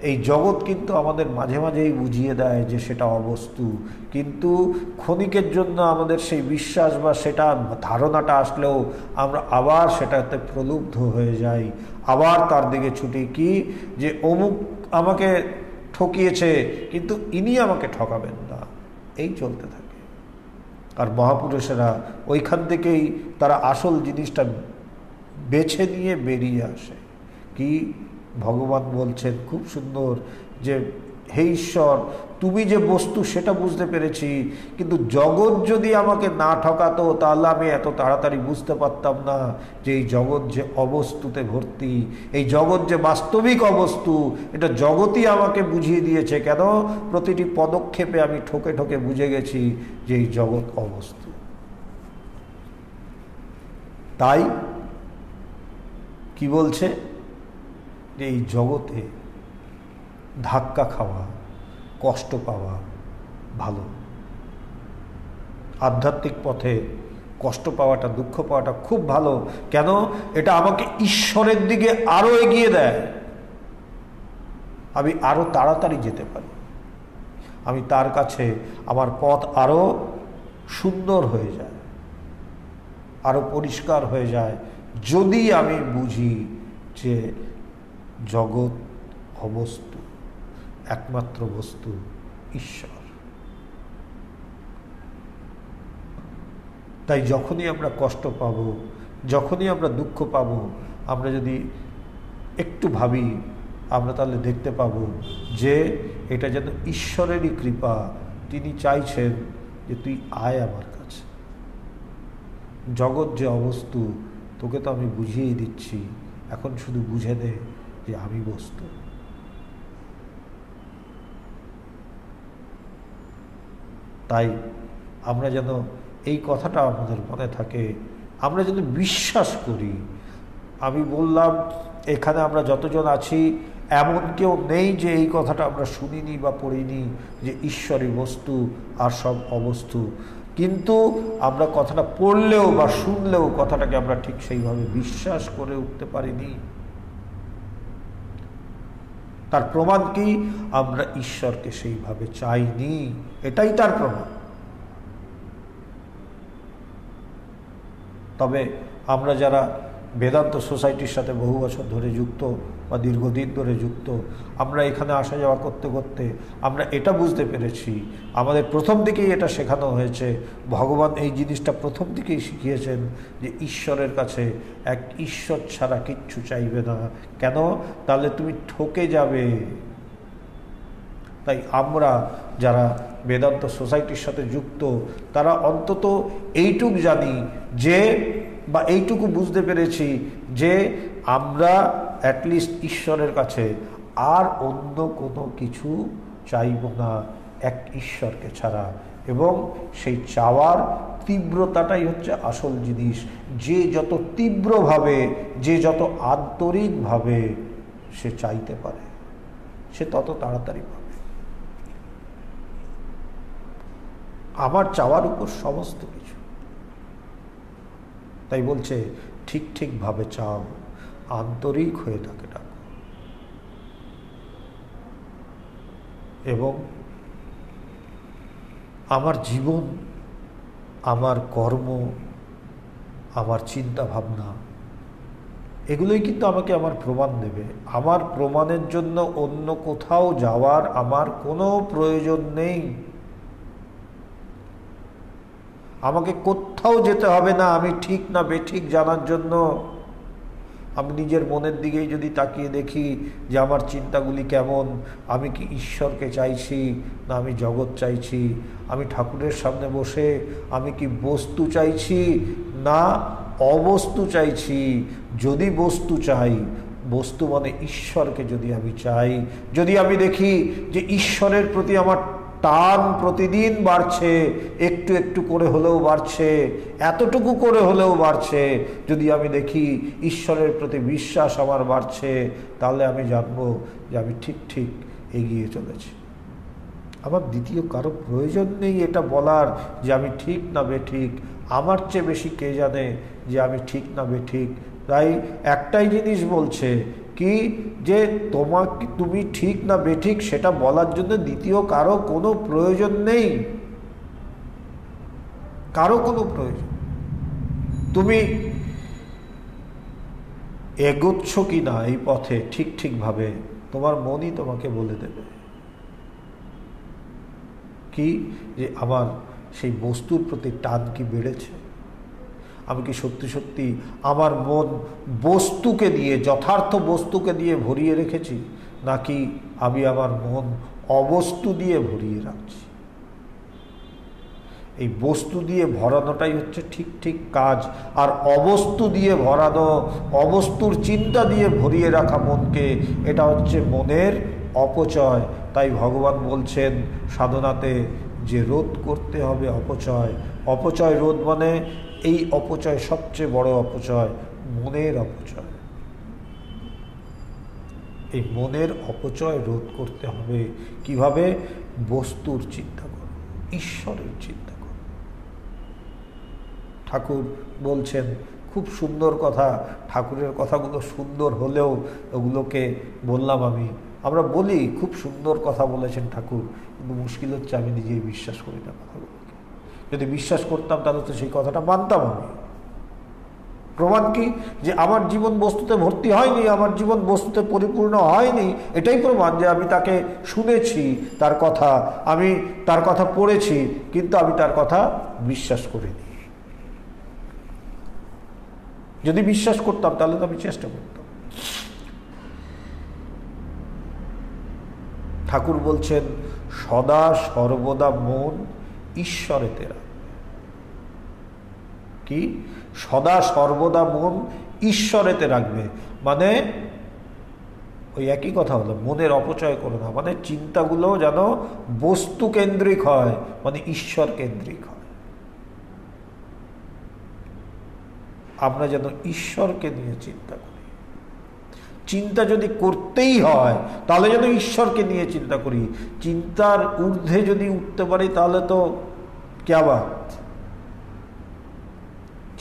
এই জগৎ কিন্তু আমাদের মাঝে মাঝেই বুঝিয়ে দেয় যে সেটা অবস্তু, কিন্তু ক্ষণিকের জন্য আমাদের সেই বিশ্বাস বা সেটা ধারণাটা আসলেও আমরা আবার সেটাতে প্রলুব্ধ হয়ে যাই, আবার তার দিকে ছুটি, কি যে অমুক আমাকে ঠকিয়েছে কিন্তু ইনি আমাকে ঠকাবেন না, এই চলতে থাকে। আর মহাপুরুষেরা ওইখান থেকেই তারা আসল জিনিসটা বেছে নিয়ে বেরিয়ে আসে। কি ভগবান বলছেন খুব সুন্দর, যে হে ঈশ্বর, তুমি যে বস্তু সেটা বুঝতে পেরেছি, কিন্তু জগৎ যদি আমাকে না ঠকাতো তাহলে আমি এত তাড়াতাড়ি বুঝতে পারতাম না যে এই জগৎ যে অবস্তুতে ভর্তি, এই জগৎ যে বাস্তবিক অবস্তু, এটা জগৎই আমাকে বুঝিয়ে দিয়েছে। কেন? প্রতিটি পদক্ষেপে আমি ঠকে ঠকে বুঝে গেছি যে এই জগৎ অবস্তু। তাই কি বলছে, যে এই জগতে ধাক্কা খাওয়া, কষ্ট পাওয়া ভালো। আধ্যাত্মিক পথে কষ্ট পাওয়াটা, দুঃখ পাওয়াটা খুব ভালো। কেন? এটা আমাকে ঈশ্বরের দিকে আরো এগিয়ে দেয়। আমি আরো তাড়াতাড়ি যেতে পারি, আমি তার কাছে, আমার পথ আরো সুন্দর হয়ে যায়, আরো পরিষ্কার হয়ে যায়, যদি আমি বুঝি যে জগৎ অবস্তু, একমাত্র বস্তু ঈশ্বর। তাই যখনই আমরা কষ্ট পাব, যখনই আমরা দুঃখ পাব, আমরা যদি একটু ভাবি, আমরা তাহলে দেখতে পাব যে এটা যেন ঈশ্বরেরই কৃপা। তিনি চাইছেন যে তুই আয় আমার কাছে, জগৎ যে অবস্তু তোকে তো আমি বুঝিয়েই দিচ্ছি, এখন শুধু বুঝে নে যে আমি বস্তু। তাই আমরা যেন এই কথাটা আমাদের মনে থাকে, আমরা যেন বিশ্বাস করি। আমি বললাম এখানে আমরা যতজন আছি এমন কেউ নেই যে এই কথাটা আমরা শুনিনি বা পড়িনি যে ঈশ্বরই বস্তু আর সব অবস্তু, কিন্তু আমরা কথাটা পড়লেও বা শুনলেও কথাটাকে আমরা ঠিক সেইভাবে বিশ্বাস করে উঠতে পারিনি। তার প্রমাণ কি? আমরা ঈশ্বরকে সেইভাবে চাইনি, এটাই তার প্রমাণ। তবে আমরা যারা বেদান্ত সোসাইটির সাথে বহু বছর ধরে যুক্ত বা দীর্ঘদিন ধরে যুক্ত, আমরা এখানে আসা যাওয়া করতে করতে আমরা এটা বুঝতে পেরেছি, আমাদের প্রথম দিকেই এটা শেখানো হয়েছে, ভগবান এই জিনিসটা প্রথম দিকেই শিখিয়েছেন যে ঈশ্বরের কাছে এক ঈশ্বর ছাড়া কিচ্ছু চাইবে না। কেন? তাহলে তুমি ঠকে যাবে। তাই আমরা যারা বেদান্ত সোসাইটির সাথে যুক্ত, তারা অন্তত এইটুক জানি যে, বা এইটুকু বুঝতে পেরেছি যে আমরা অ্যাটলিস্ট ঈশ্বরের কাছে আর অন্য কোনো কিছু চাইব না এক ঈশ্বরকে ছাড়া। এবং সেই চাওয়ার তীব্রতাটাই হচ্ছে আসল জিনিস। যে যত তীব্রভাবে, যে যত আন্তরিকভাবে সে চাইতে পারে, সে তত তাড়াতাড়ি পাবে। আমার চাওয়ার উপর সমস্ত কিছু। তাই বলছে ঠিক ঠিকভাবে চাও, আন্তরিক হয়ে তাকে ডাকো। এবং আমার জীবন, আমার কর্ম, আমার চিন্তা ভাবনা, এগুলোই কিন্তু আমাকে আমার প্রমাণ দেবে। আমার প্রমাণের জন্য অন্য কোথাও যাওয়ার আমার কোনো প্রয়োজন নেই। আমাকে কোথাও যেতে হবে না আমি ঠিক না বেঠিক জানার জন্য। আমি নিজের মনের দিকেই যদি তাকিয়ে দেখি যে আমার চিন্তাগুলি কেমন, আমি কি ঈশ্বরকে চাইছি না আমি জগৎ চাইছি, আমি ঠাকুরের সামনে বসে আমি কি বস্তু চাইছি না অবস্তু চাইছি। যদি বস্তু চাই, বস্তু মানে ঈশ্বরকে যদি আমি চাই, যদি আমি দেখি যে ঈশ্বরের প্রতি আমার টান প্রতিদিন বাড়ছে, একটু একটু করে হলেও বাড়ছে, এতটুকু করে হলেও বাড়ছে, যদি আমি দেখি ঈশ্বরের প্রতি বিশ্বাস আমার বাড়ছে, তাহলে আমি জানবো যে আমি ঠিক ঠিক এগিয়ে চলেছি। আমার দ্বিতীয় কারো প্রয়োজন নেই এটা বলার যে আমি ঠিক না বেঠিক। আমার চেয়ে বেশি কে জানে যে আমি ঠিক না বেঠিক। তাই একটাই জিনিস বলছে কি, যে তুমি ঠিক না বেঠিক সেটা বলার জন্য দ্বিতীয় কারো কোনো প্রয়োজন নেই। কারো কোনো প্রয়োজন, তুমি এগোচ্ছ কি না এই পথে ঠিক ঠিকভাবে তোমার মনই তোমাকে বলে দেবে। কি যে আমার সেই বস্তুর প্রতি টান কি বেড়েছে, আমি কি সত্যি সত্যি আমার মন বস্তুকে দিয়ে, যথার্থ বস্তুকে দিয়ে ভরিয়ে রেখেছি, নাকি আমি আমার মন অবস্তু দিয়ে ভরিয়ে রাখছি। এই বস্তু দিয়ে ভরানোটাই হচ্ছে ঠিক ঠিক কাজ। আর অবস্তু দিয়ে ভরানো, অবস্তুর চিন্তা দিয়ে ভরিয়ে রাখা মনকে, এটা হচ্ছে মনের অপচয়। তাই ভগবান বলছেন সাধনাতে যে রোধ করতে হবে অপচয়। অপচয় রোধ মানে এই অপচয় সবচেয়ে বড় অপচয়, মনের অপচয়। এই মনের অপচয় রোধ করতে হবে কিভাবে? বস্তুর চিন্তা করো, ঈশ্বরের চিন্তা করো। ঠাকুর বলছেন খুব সুন্দর কথা। ঠাকুরের কথাগুলো সুন্দর হলেও ওগুলোকে বললাম আমরা বলি খুব সুন্দর কথা বলেছেন ঠাকুর, কিন্তু মুশকিল হচ্ছে আমি নিজেই বিশ্বাস করি না কথাগুলোকে। যদি বিশ্বাস করতাম তাহলে তো সেই কথাটা মানতাম আমি। প্রমাণ কি? যে আমার জীবন বস্তুতে ভর্তি হয়নি, আমার জীবন বস্তুতে পরিপূর্ণ হয়নি, এটাই প্রমাণ যে আমি তাকে শুনেছি, তার কথা আমি তার কথা পড়েছি, কিন্তু আমি তার কথা বিশ্বাস করিনি। যদি বিশ্বাস করতাম তাহলে তো আমি চেষ্টা করতাম। ঠাকুর বলছেন সদা সর্বদা মন ঈশ্বরেতে রাখবে। কি? সদা সর্বদা মন ঈশ্বরেতে রাখবে মানে ওই একই কথা হলো, মনের অপচয় করো না, মানে চিন্তাগুলো যেন বস্তু কেন্দ্রিক হয়, মানে ঈশ্বর কেন্দ্রিক হয়। আমরা যেন ঈশ্বরকে নিয়ে চিন্তা করি। চিন্তা যদি করতেই হয় তাহলে যেন ঈশ্বরকে নিয়ে চিন্তা করি। চিন্তার ঊর্ধ্বে যদি উঠতে পারি তাহলে তো ক্যা বাত।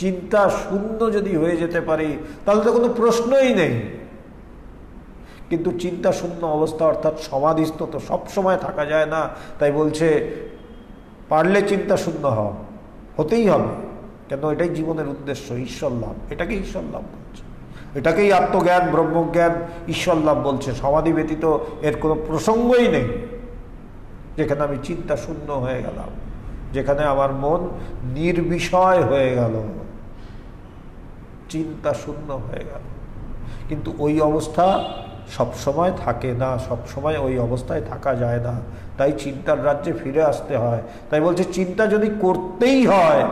চিন্তা শূন্য যদি হয়ে যেতে পারি তাহলে তো কোনো প্রশ্নই নেই। কিন্তু চিন্তা শূন্য অবস্থা অর্থাৎ সমাধিস্থ তো সবসময় থাকা যায় না। তাই বলছে পারলে চিন্তা শূন্য হতেই হবে। কেন? এটাই জীবনের উদ্দেশ্য, ঈশ্বর লাভ। এটাকে ঈশ্বর লাভ বলছে, এটাকেই আত্মজ্ঞান, ব্রহ্মজ্ঞান, ঈশ্বর লাভ বলছে। সমাধি ব্যতীত এর কোনো প্রসঙ্গই নেই। যেখানে আমি চিন্তা শূন্য হয়ে গেলাম, যেখানে আমার মন নির্বিষয় হয়ে গেল, চিন্তা শূন্য হয়ে গেল। কিন্তু ওই অবস্থা সবসময় থাকে না, সবসময় ওই অবস্থায় থাকা যায় না। তাই চিন্তার রাজ্যে ফিরে আসতে হয়। তাই বলছে চিন্তা যদি করতেই হয়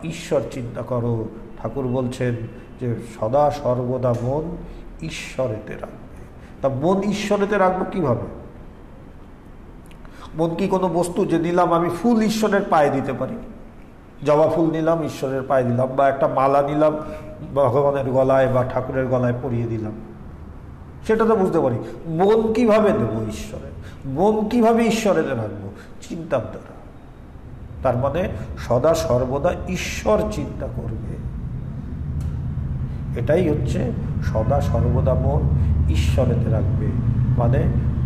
ঈশ্বর চিন্তা করো। ঠাকুর বলছেন যে সদা সর্বদা মন ঈশ্বরেতে রাখবে। তা মন ঈশ্বরেতে রাখবো কিভাবে? মন কি কোনো বস্তু যে নিলাম আমি ফুল ঈশ্বরের পায়ে দিতে পারি? জবা ফুল নিলাম ঈশ্বরের পায়ে দিলাম, বা একটা মালা নিলাম ভগবানের গলায় বা ঠাকুরের গলায় পরিয়ে দিলাম, সেটা তো বুঝতে পারি। মন কিভাবে দেবো ঈশ্বরের? মন কিভাবে ঈশ্বরের রাখবো? চিন্তার দ্বারা। তার মানে সদা সর্বদা ঈশ্বর চিন্তা করবে, এটাই হচ্ছে সদা সর্বদা মন ঈশ্বরেতে রাখবে। মানে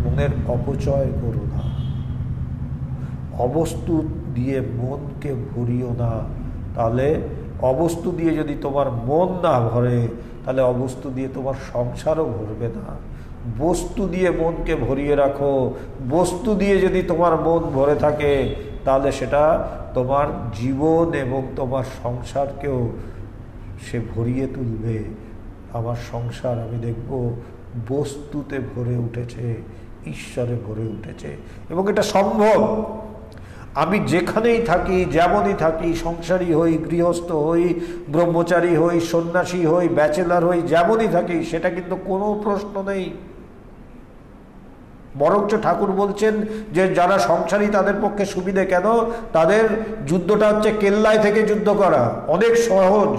মনের অপচয় করো না, অবস্তু দিয়ে মনকে ভরিও না। তাহলে অবস্তু দিয়ে যদি তোমার মন না ভরে, তাহলে অবস্তু দিয়ে তোমার সংসারও ভরবে না। বস্তু দিয়ে মনকে ভরিয়ে রাখো। বস্তু দিয়ে যদি তোমার মন ভরে থাকে, তাহলে সেটা তোমার জীবন এবং তোমার সংসারকেও সে ভরিয়ে তুলবে। আমার সংসার আমি দেখব বস্তুতে ভরে উঠেছে, ঈশ্বরে ভরে উঠেছে, এবং এটা সম্ভব। আমি যেখানেই থাকি, যেমনই থাকি, সংসারী হই, গৃহস্থ হই, ব্রহ্মচারী হই, সন্ন্যাসী হই, ব্যাচেলার হই, যেমনই থাকি, সেটা কিন্তু কোনো প্রশ্ন নেই। বরঞ্চ ঠাকুর বলছেন যে যারা সংসারী তাদের পক্ষে সুবিধে কেন? তাদের যুদ্ধটা হচ্ছে কেল্লায় থেকে যুদ্ধ করা, অনেক সহজ।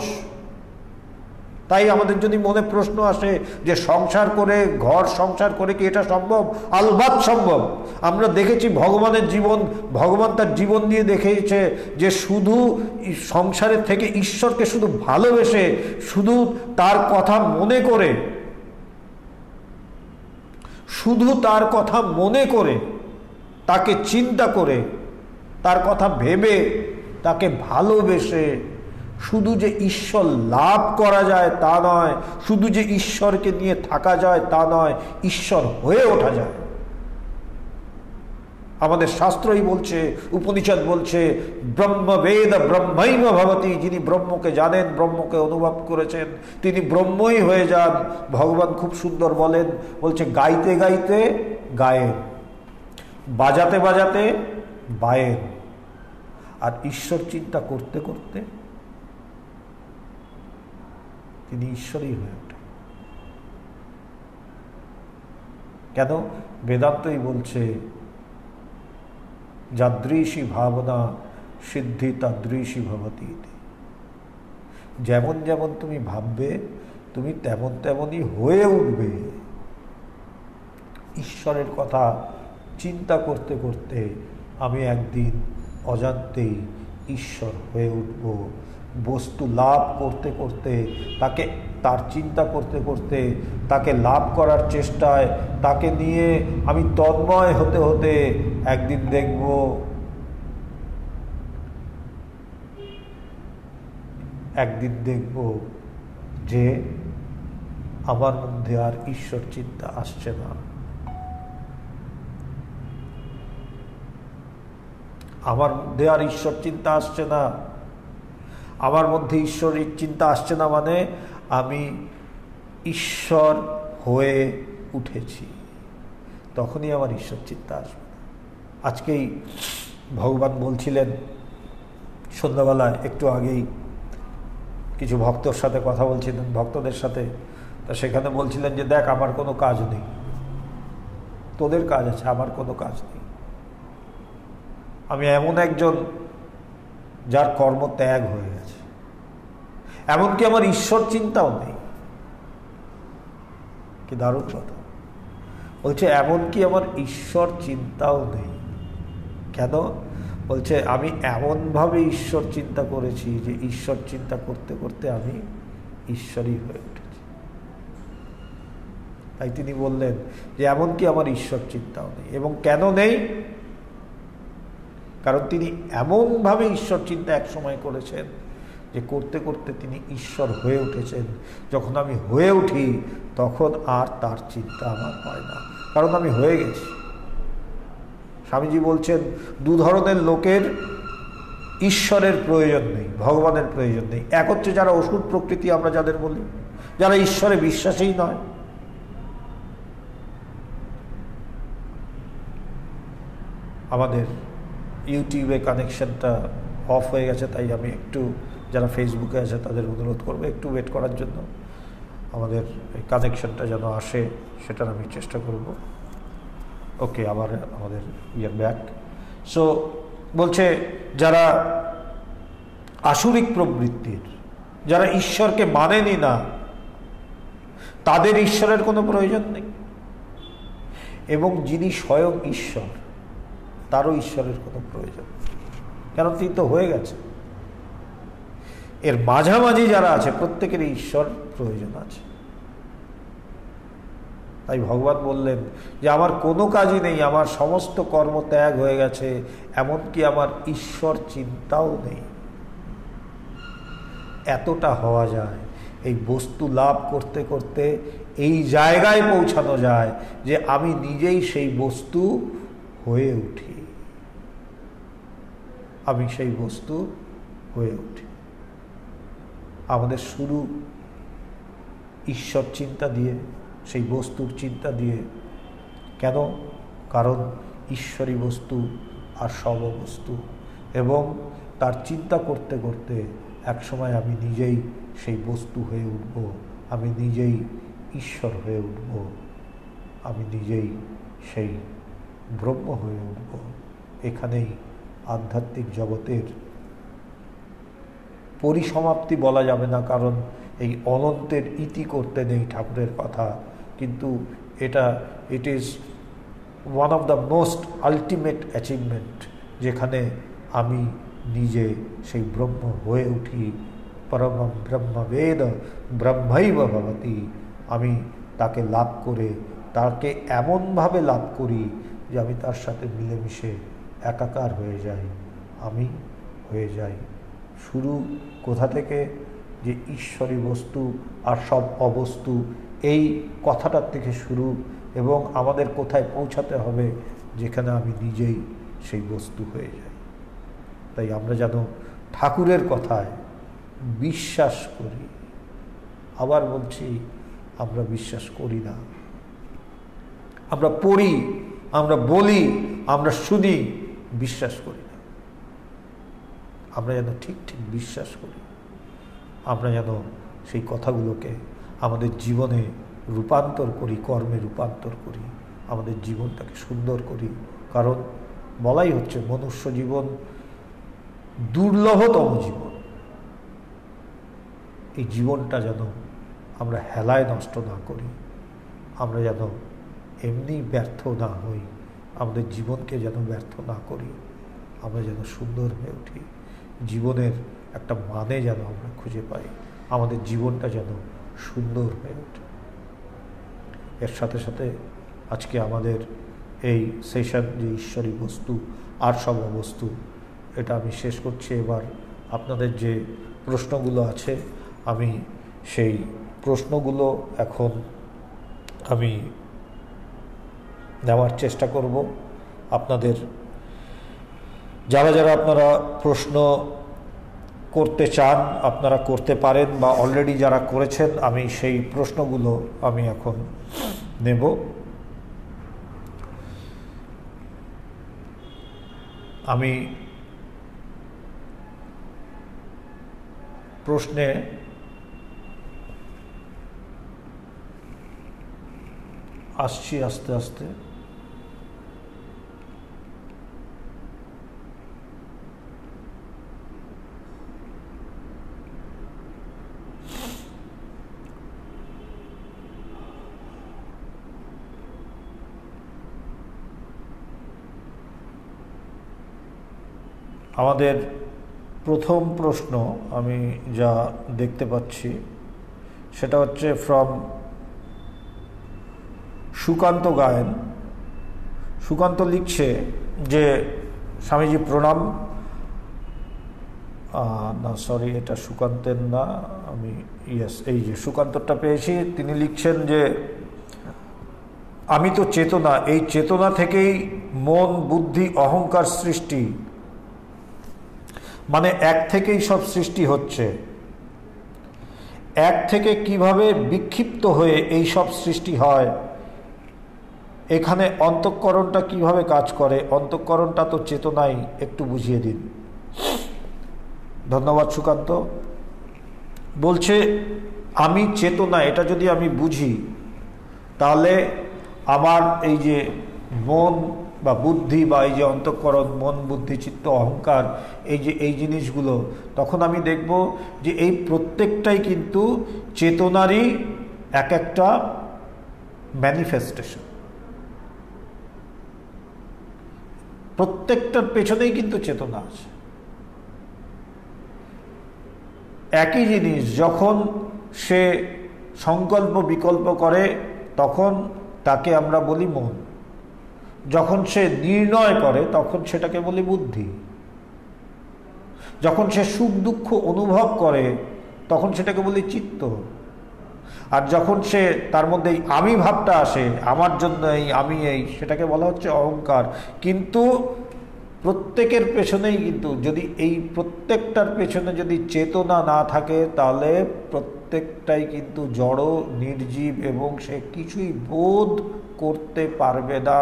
তাই আমাদের যদি মনে প্রশ্ন আসে যে সংসার করে, ঘর সংসার করে কি এটা সম্ভব? আলবাত সম্ভব। আমরা দেখেছি ভগবানের জীবন, ভগবান তার জীবন দিয়ে দেখিয়েছে যে শুধু সংসারের থেকে ঈশ্বরকে শুধু ভালোবেসে, শুধু তার কথা মনে করে, শুধু তার কথা মনে করে, তাকে চিন্তা করে, তার কথা ভেবে, তাকে ভালোবেসে, শুধু যে ঈশ্বর লাভ করা যায় তা নয়, শুধু যে ঈশ্বরকে নিয়ে থাকা যায় তা নয়, ঈশ্বর হয়ে ওঠা যায়। আমাদের শাস্ত্রই বলছে, উপনিষদ বলছে, ব্রহ্মবেদ ব্রহ্মৈব ভবতি। যিনি ব্রহ্মকে জানেন, ব্রহ্মকে অনুভব করেছেন, তিনি ব্রহ্মই হয়ে যান। ভগবান খুব সুন্দর বলেন, বলছে গাইতে গাইতে গায়েন, বাজাতে বাজাতে বায়েন। আর ঈশ্বর চিন্তা করতে করতে তিনি ঈশ্বরই হয়ে ওঠেন। কেন? বেদান্তই বলছে যাদৃশী ভাবনা সিদ্ধি তাদৃশী ভবতি। যেমন যেমন তুমি ভাববে, তুমি তেমন তেমনই হয়ে উঠবে। ঈশ্বরের কথা চিন্তা করতে করতে আমি একদিন অজান্তেই ঈশ্বর হয়ে উঠব। বস্তু লাভ করতে করতে, তাকে, তার চিন্তা করতে করতে, তাকে লাভ করার চেষ্টায়, তাকে নিয়ে আমি তন্ময় হতে হতে একদিন দেখব যে আমার মধ্যে আর ঈশ্বর চিন্তা আসছে না। আমার মধ্যে আর ঈশ্বর চিন্তা আসছে না। আমার মধ্যে ঈশ্বরের চিন্তা আসছে না মানে আমি ঈশ্বর হয়ে উঠেছি, তখনই আমার ঈশ্বর চিন্তা আসবে। আজকেই ভগবান বলছিলেন সন্ধ্যাবেলায়, একটু আগেই কিছু ভক্তর সাথে কথা বলছিলেন, ভক্তদের সাথে। তা সেখানে বলছিলেন যে দেখ, আমার কোনো কাজ নেই, তোদের কাজ আছে, আমার কোনো কাজ নেই। আমি এমন একজন যার কর্ম ত্যাগ হয়ে গেছে, এমনকি আমার ঈশ্বর চিন্তাও নেই। কি দারুণ কথা! বলছে এমনকি আমার ঈশ্বর চিন্তাও নেই। কেন? বলছে আমি এমনভাবে ঈশ্বর চিন্তা করেছি যে ঈশ্বর চিন্তা করতে করতে আমি ঈশ্বরই হয়ে উঠেছি। তাই তিনি বললেন যে এমনকি আমার ঈশ্বর চিন্তাও নেই। এবং কেন নেই? কারণ তিনি এমনভাবে ঈশ্বর চিন্তা একসময় করেছেন যে করতে করতে তিনি ঈশ্বর হয়ে উঠেছেন। যখন আমি হয়ে উঠি তখন আর তার চিন্তা আমার হয় না, কারণ আমি হয়ে গেছি। স্বামীজি বলছেন দু ধরনের লোকের ঈশ্বরের প্রয়োজন নেই, ভগবানের প্রয়োজন নেই। এক হচ্ছে যারা অসুর প্রকৃতি, আমরা যাদের বলি, যারা ঈশ্বরে বিশ্বাসী নয়। আমাদের ইউটিউবে কানেকশনটা অফ হয়ে গেছে, তাই আমি একটু, যারা ফেসবুকে আছে তাদের অনুরোধ করবো একটু ওয়েট করার জন্য। আমাদের কানেকশনটা যেন আসে সেটার আমি চেষ্টা করব। ওকে, আবার আমাদের ইয়ার ব্যাক। সো বলছে যারা আসুরিক প্রবৃত্তির, যারা ঈশ্বরকে মানেনি না, তাদের ঈশ্বরের কোনো প্রয়োজন নেই, এবং যিনি স্বয়ং ঈশ্বর তারও ঈশ্বরের কোনো প্রয়োজন নেই, কারণ তিনি তো হয়ে গেছে। এর মাঝামাঝি যারা আছে প্রত্যেকেরই ঈশ্বর প্রয়োজন আছে। তাই ভগবান বললেন যে আমার কোনো কাজই নেই, আমার সমস্ত কর্ম ত্যাগ হয়ে গেছে, এমনকি আমার ঈশ্বর চিন্তাও নেই। এতটা হওয়া যায়, এই বস্তু লাভ করতে করতে এই জায়গায় পৌঁছানো যায় যে আমি নিজেই সেই বস্তু হয়ে উঠি, আমি সেই বস্তু হয়ে উঠি। আমাদের শুরু ঈশ্বর চিন্তা দিয়ে, সেই বস্তুর চিন্তা দিয়ে। কেন? কারণ ঈশ্বরী বস্তু আর সর্ববস্তু, এবং তার চিন্তা করতে করতে একসময় আমি নিজেই সেই বস্তু হয়ে উঠব, আমি নিজেই ঈশ্বর হয়ে উঠব, আমি নিজেই সেই ব্রহ্ম হয়ে উঠব। এখানেই আধ্যাত্মিক জগতের পরিসমাপ্তি বলা যাবে না, কারণ এই অনন্তের ইতি করতে নেই ঠাকুরের কথা, কিন্তু it is one of the most ultimate achievement, যেখানে আমি নিজে সেই ব্রহ্ম হয়ে উঠি। পরমম ব্রহ্মবেদ ব্রহ্মৈব ভবতি। আমি তাকে লাভ করে, তাকে এমনভাবে লাভ করি যে আমি তার সাথে মিলেমিশে একাকার হয়ে যাই, আমি হয়ে যাই। শুরু কোথা থেকে? যে ঈশ্বরী বস্তু আর সব অবস্তু, এই কথাটার থেকে শুরু, এবং আমাদের কোথায় পৌঁছাতে হবে? যেখানে আমি নিজেই সেই বস্তু হয়ে যাই। তাই আমরা যেন ঠাকুরের কথায় বিশ্বাস করি। আবার বলছি, আমরা বিশ্বাস করি না। আমরা পড়ি, আমরা বলি, আমরা শুনি, বিশ্বাস করি না। আমরা যেন ঠিক ঠিক বিশ্বাস করি, আমরা যেন সেই কথাগুলোকে আমাদের জীবনে রূপান্তর করি, কর্মে রূপান্তর করি, আমাদের জীবনটাকে সুন্দর করি। কারণ বলাই হচ্ছে মনুষ্য জীবন দুর্লভতম জীবন। এই জীবনটা যেন আমরা হেলায় নষ্ট না করি, আমরা যেন এমনি ব্যর্থ না হই, আমাদের জীবনকে যেন ব্যর্থ না করি, আমরা যেন সুন্দর হয়ে উঠি, জীবনের একটা মানে যেন আমরা খুঁজে পাই, আমাদের জীবনটা যেন সুন্দর হয়ে ওঠে। এর সাথে সাথে আজকে আমাদের এই সেশন, যে ঈশ্বরী বস্তু আর সব বস্তু, এটা আমি শেষ করছি। এবার আপনাদের যে প্রশ্নগুলো আছে, আমি সেই প্রশ্নগুলো এখন আমি নেওয়ার চেষ্টা করব। আপনাদের যারা যারা আপনারা প্রশ্ন করতে চান আপনারা করতে পারেন, বা অলরেডি যারা করেছেন আমি সেই প্রশ্নগুলো আমি এখন নেব। আমি প্রশ্নে আসছি আস্তে আস্তে। আমাদের প্রথম প্রশ্ন আমি যা দেখতে পাচ্ছি সেটা হচ্ছে ফ্রম সুকান্ত গায়েন। সুকান্ত লিখছে যে স্বামীজি প্রণাম। না সরি, এটা সুকান্তের না, আমি এই যে সুকান্তরটা পেয়েছি। তিনি লিখছেন যে আমি তো চেতনা, এই চেতনা থেকেই মন, বুদ্ধি, অহংকার সৃষ্টি, মানে এক থেকেই সব সৃষ্টি হচ্ছে। এক থেকে কিভাবে বিক্ষিপ্ত হয়ে এই সব সৃষ্টি হয়? এখানে অন্তঃকরণটা কিভাবে কাজ করে? অন্তঃকরণটা তো চেতনাই, একটু বুঝিয়ে দিন। ধন্যবাদ সুকান্ত। বলছে আমি চেতনা, এটা যদি আমি বুঝি, তাহলে আমার এই যে মন বা বুদ্ধি বা এই যে অন্তঃকরণ, মন বুদ্ধি চিত্ত অহংকার, এই জিনিসগুলো, তখন আমি দেখব যে এই প্রত্যেকটাই কিন্তু চেতনারই এক একটা ম্যানিফেস্টেশন। প্রত্যেকটার পেছনেই কিন্তু চেতনা আছে। একই জিনিস যখন সে সংকল্প বিকল্প করে তখন তাকে আমরা বলি মন, যখন সে নির্ণয় করে তখন সেটাকে বলি বুদ্ধি, যখন সে সুখ দুঃখ অনুভব করে তখন সেটাকে বলি চিত্ত, আর যখন সে তার মধ্যে আমি ভাবটা আসে, আমার জন্য এই, আমি এই, সেটাকে বলা হচ্ছে অহংকার। কিন্তু প্রত্যেকের পেছনেই কিন্তু, যদি এই প্রত্যেকটার পেছনে যদি চেতনা না থাকে তাহলে প্রত্যেকটাই কিন্তু জড়, নির্জীব, এবং সে কিছুই বোধ করতে পারবে না।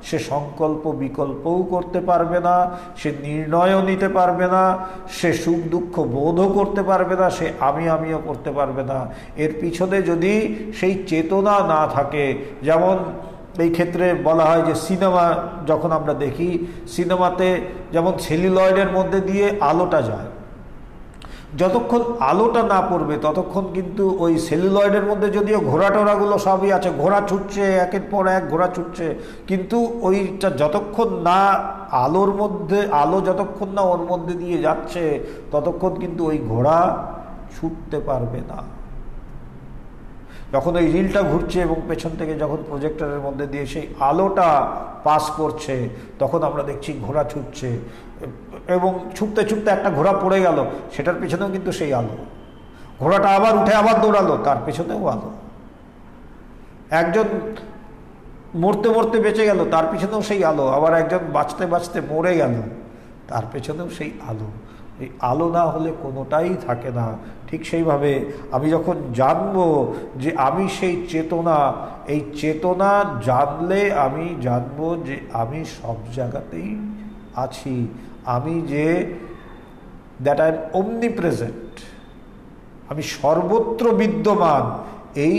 সে সংকল্প বিকল্পও করতে পারবে না, সে নির্ণয়ও নিতে পারবে না, সে সুখ দুঃখ বোধও করতে পারবে না, সে আমিও করতে পারবে না। এর পিছনে যদি সেই চেতনা না থাকে, যেমন এই ক্ষেত্রে বলা হয় যে সিনেমা যখন আমরা দেখি, সিনেমাতে যেমন সেলুলয়েডের মধ্যে দিয়ে আলোটা যায়, যতক্ষণ আলোটা না পড়বে ততক্ষণ কিন্তু ওই সেলুলয়েডের মধ্যে যদিও ঘোড়া টোড়াগুলো সবই আছে, ঘোড়া ছুটছে, একের পর এক ঘোড়া ছুটছে, কিন্তু ওইটা যতক্ষণ না আলোর মধ্যে, আলো যতক্ষণ না ওর মধ্যে দিয়ে যাচ্ছে ততক্ষণ কিন্তু ওই ঘোড়া ছুটতে পারবে না। যখন ওই রিলটা ঘুরছে এবং পেছন থেকে যখন প্রজেক্টরের মধ্যে দিয়ে সেই আলোটা পাস করছে তখন আমরা দেখছি ঘোড়া ছুটছে, এবং ছুটতে ছুটতে একটা ঘোড়া পড়ে গেল, সেটার পেছনেও কিন্তু সেই আলো। ঘোড়াটা আবার উঠে আবার দৌড়ালো, তার পেছনেও আলো। একজন মরতে মরতে বেঁচে গেল, তার পেছনেও সেই আলো। আবার একজন বাঁচতে বাঁচতে মরে গেল, তার পেছনেও সেই আলো। এই আলো না হলে কোনোটাই থাকে না। ঠিক সেইভাবে আমি যখন জানবো যে আমি সেই চেতনা, এই চেতনা জানলে আমি জানবো যে আমি সব জায়গাতেই আছি, আমি যে দ্যাট আই এম omnipresent, আমি সর্বত্র বিদ্যমান, এই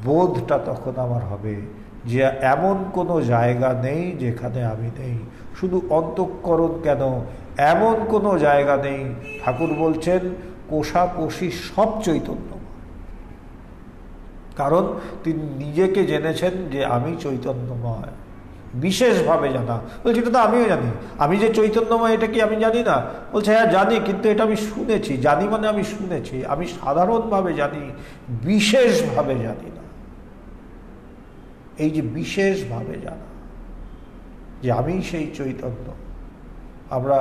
বোধটা তখন আমার হবে যে এমন কোনো জায়গা নেই যেখানে আমি নেই। শুধু অন্তঃকরণ কেন, এমন কোনো জায়গা নেই। ঠাকুর বলছেন কোষাকষি সব চৈতন্য, কারণ তিনি নিজেকে জেনেছেন যে আমি চৈতন্যময়, বিশেষভাবে জানা। বলছি এটা তো আমিও জানি, আমি যে চৈতন্যময় এটা কি আমি জানি না? বলছে হ্যাঁ জানি, কিন্তু এটা আমি শুনেছি। জানি মানে আমি শুনেছি, আমি সাধারণভাবে জানি, বিশেষভাবে জানি না। এই যে বিশেষভাবে জানা যে আমি সেই চৈতন্য, আমরা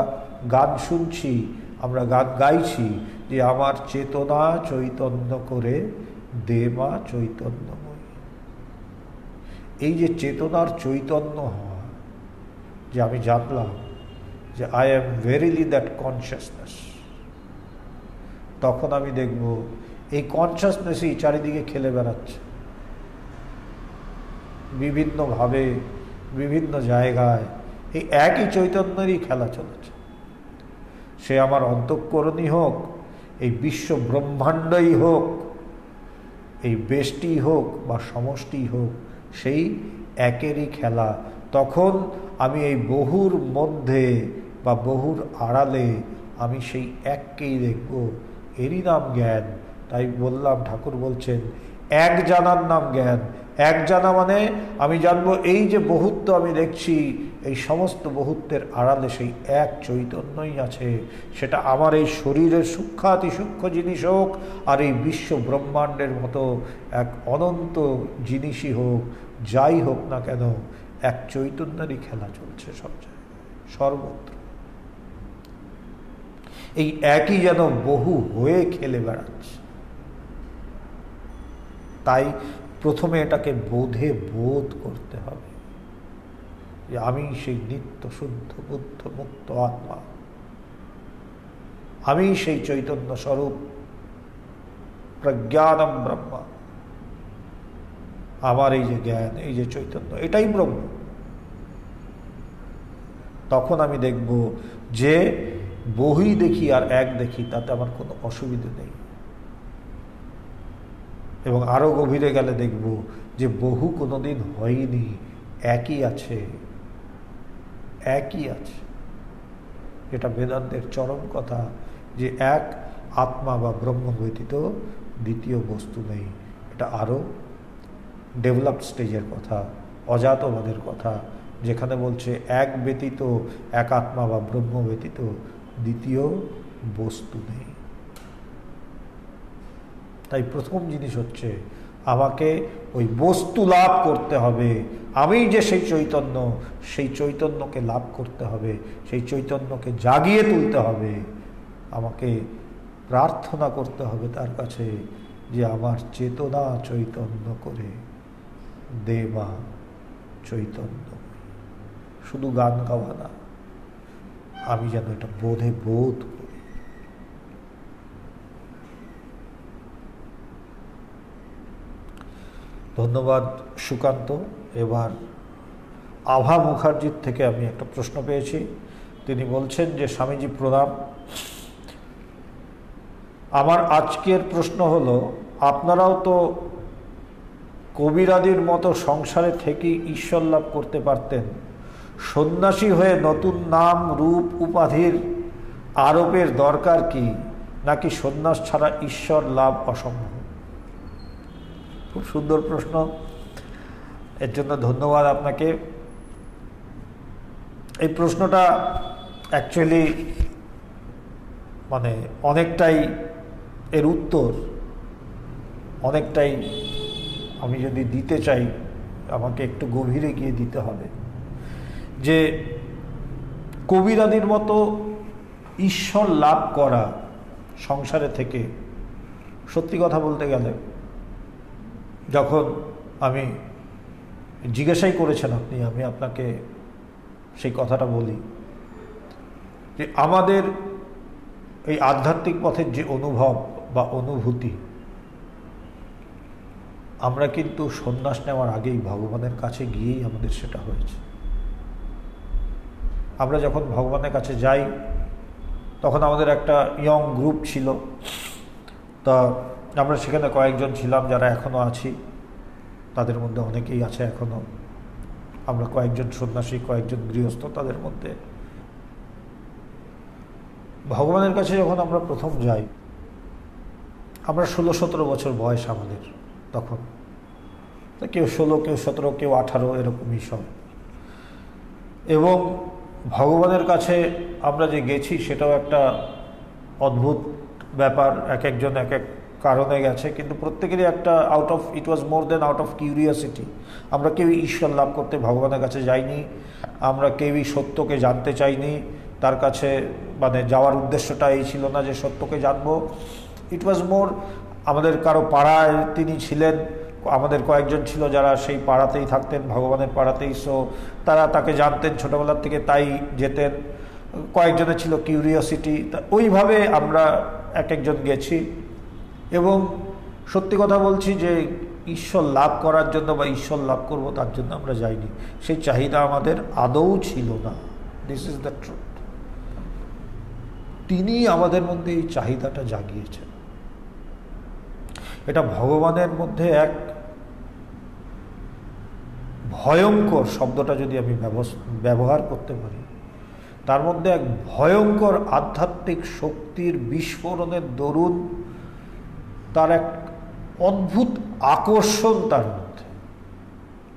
গান শুনছি, আমরা গান গাইছি যে আমার চেতনা চৈতন্য করে দে মা চৈতন্যময়ী। এই যে চেতনার চৈতন্য হওয়া, যে আমি জানলাম যে I am verily that consciousness, তখন আমি দেখব এই কনসিয়াসনেসই চারিদিকে খেলে বেড়াচ্ছে, বিভিন্নভাবে বিভিন্ন জায়গায় এই একই চৈতন্যেরই খেলা চলেছে। সে আমার অন্তঃকরণই হোক, এই বিশ্ব ব্রহ্মাণ্ডই হোক, এই বেষ্টি হোক বা সমষ্টি হোক, সেই একেরই খেলা। তখন আমি এই বহুর মধ্যে বা বহুর আড়ালে আমি সেই এককেই দেখব, এরই নাম জ্ঞান। তাই বললাম, ঠাকুর বলছেন এক জানার নাম জ্ঞান। এক জানা মানে আমি জানবো এই যে বহুত্ব আমি দেখছি, এই সমস্ত বহুত্বের আড়ালে সেই এক চৈতন্যই আছে। সেটা আমার এই শরীরের সূক্ষ্মাতি সূক্ষ্ম জিনিস হোক, আর এই বিশ্ব ব্রহ্মাণ্ডের মতো এক অনন্ত জিনিসই হোক, যাই হোক না কেন, এক চৈতন্যেরই খেলা চলছে সব জায়গায়, সর্বত্র। এই একই যেন বহু হয়ে খেলে বেড়াচ্ছে। তাই প্রথমে এটাকে বোধে বোধ করতে হবে যে আমি সেই নিত্য শুদ্ধ বুদ্ধ মুক্ত আত্মা, আমি সেই চৈতন্য স্বরূপ, প্রজ্ঞানম ব্রহ্ম। আমার এই যে জ্ঞান, এই যে চৈতন্য, এটাই ব্রহ্ম। তখন আমি দেখব যে বহুই দেখি আর এক দেখি, তাতে আমার কোনো অসুবিধা নেই। এবং আরও গভীরে গেলে দেখব যে বহু কোনোদিন হয়নি, একই আছে, একই আছে। এটা বেদান্তের চরম কথা, যে এক আত্মা বা ব্রহ্ম ব্যতীত দ্বিতীয় বস্তু নেই। এটা আরও ডেভেলপড স্টেজের কথা, অজাতবাদের কথা, যেখানে বলছে এক ব্যতীত, এক আত্মা বা ব্রহ্ম ব্যতীত দ্বিতীয় বস্তু নেই। তাই প্রথম জিনিস হচ্ছে আমাকে ওই বস্তু লাভ করতে হবে। আমি যে সেই চৈতন্য, সেই চৈতন্যকে লাভ করতে হবে, সেই চৈতন্যকে জাগিয়ে তুলতে হবে। আমাকে প্রার্থনা করতে হবে তার কাছে যে আমার চেতনা চৈতন্য করে দে মা চৈতন্য। শুধু গান গাওয়া না, আমি যেন এটা বোধে বোধ করি। ধন্যবাদ সুকান্ত। এবার আভা মুখার্জির থেকে আমি একটা প্রশ্ন পেয়েছি। তিনি বলছেন যে স্বামীজি প্রণাম, আমার আজকের প্রশ্ন হলো, আপনারাও তো কবিরাদির মতো সংসারে থেকেই ঈশ্বর লাভ করতে পারতেন, সন্ন্যাসী হয়ে নতুন নাম রূপ উপাধির আরোপের দরকার কি, নাকি সন্ন্যাস ছাড়া ঈশ্বর লাভ অসম্ভব? খুব সুন্দর প্রশ্ন, এর জন্য ধন্যবাদ আপনাকে। এই প্রশ্নটা অ্যাকচুয়ালি মানে অনেকটাই, এর উত্তর অনেকটাই আমি যদি দিতে চাই আমাকে একটু গভীরে গিয়ে দিতে হবে। যে কবিরাদির মতো ঈশ্বর লাভ করা সংসারে থেকে, সত্যি কথা বলতে গেলে যখন আমি জিজ্ঞাসাই করেছেন আপনি, আমি আপনাকে সেই কথাটা বলি যে আমাদের এই আধ্যাত্মিক পথের যে অনুভব বা অনুভূতি, আমরা কিন্তু সন্ন্যাস নেওয়ার আগেই ভগবানের কাছে গিয়েই আমাদের সেটা হয়েছে। আমরা যখন ভগবানের কাছে যাই তখন আমাদের একটা ইয়ং গ্রুপ ছিল, তা আমরা সেখানে কয়েকজন ছিলাম যারা এখনও আছি, তাদের মধ্যে অনেকেই আছে এখনও। আমরা কয়েকজন সন্ন্যাসী, কয়েকজন গৃহস্থ, তাদের মধ্যে ভগবানের কাছে যখন আমরা প্রথম যাই, আমরা 16-17 বছর বয়স আমাদের তখন, কেউ 16, কেউ 17, কেউ 18, এরকমই সব। এবং ভগবানের কাছে আমরা যে গেছি সেটাও একটা অদ্ভুত ব্যাপার, এক একজন এক এক কারণে গেছে, কিন্তু প্রত্যেকেরই একটা ইট ওয়াজ মোর দেন আউট অফ কিউরিয়াসিটি। আমরা কেউই ঈশ্বর লাভ করতে ভগবানের কাছে যাইনি, আমরা কেউই সত্যকে জানতে চাইনি তার কাছে, মানে যাওয়ার উদ্দেশ্যটা এই ছিল না যে সত্যকে জানবো। ইট ওয়াজ মোর, আমাদের কারো পাড়ায় তিনি ছিলেন, আমাদের কয়েকজন ছিল যারা সেই পাড়াতেই থাকতেন, ভগবানের পাড়াতেই, সো তারা তাকে জানতেন ছোটোবেলার থেকে, তাই যেতেন। কয়েকজনের ছিল কিউরিয়াসিটি, ওইভাবে আমরা এক একজন গেছি। এবং সত্যি কথা বলছি যে ঈশ্বর লাভ করার জন্য বা ঈশ্বর লাভ করব তার জন্য আমরা যাইনি, সেই চাহিদা আমাদের আদৌ ছিল না। This is the truth. তিনি আমাদের মধ্যে এই চাহিদাটা জাগিয়েছেন। এটা ভগবানের মধ্যে এক ভয়ঙ্কর, শব্দটা যদি আমি ব্যবহার করতে পারি, তার মধ্যে এক ভয়ঙ্কর আধ্যাত্মিক শক্তির বিস্ফোরণের দরুন তার এক অদ্ভুত আকর্ষণ তার মধ্যে,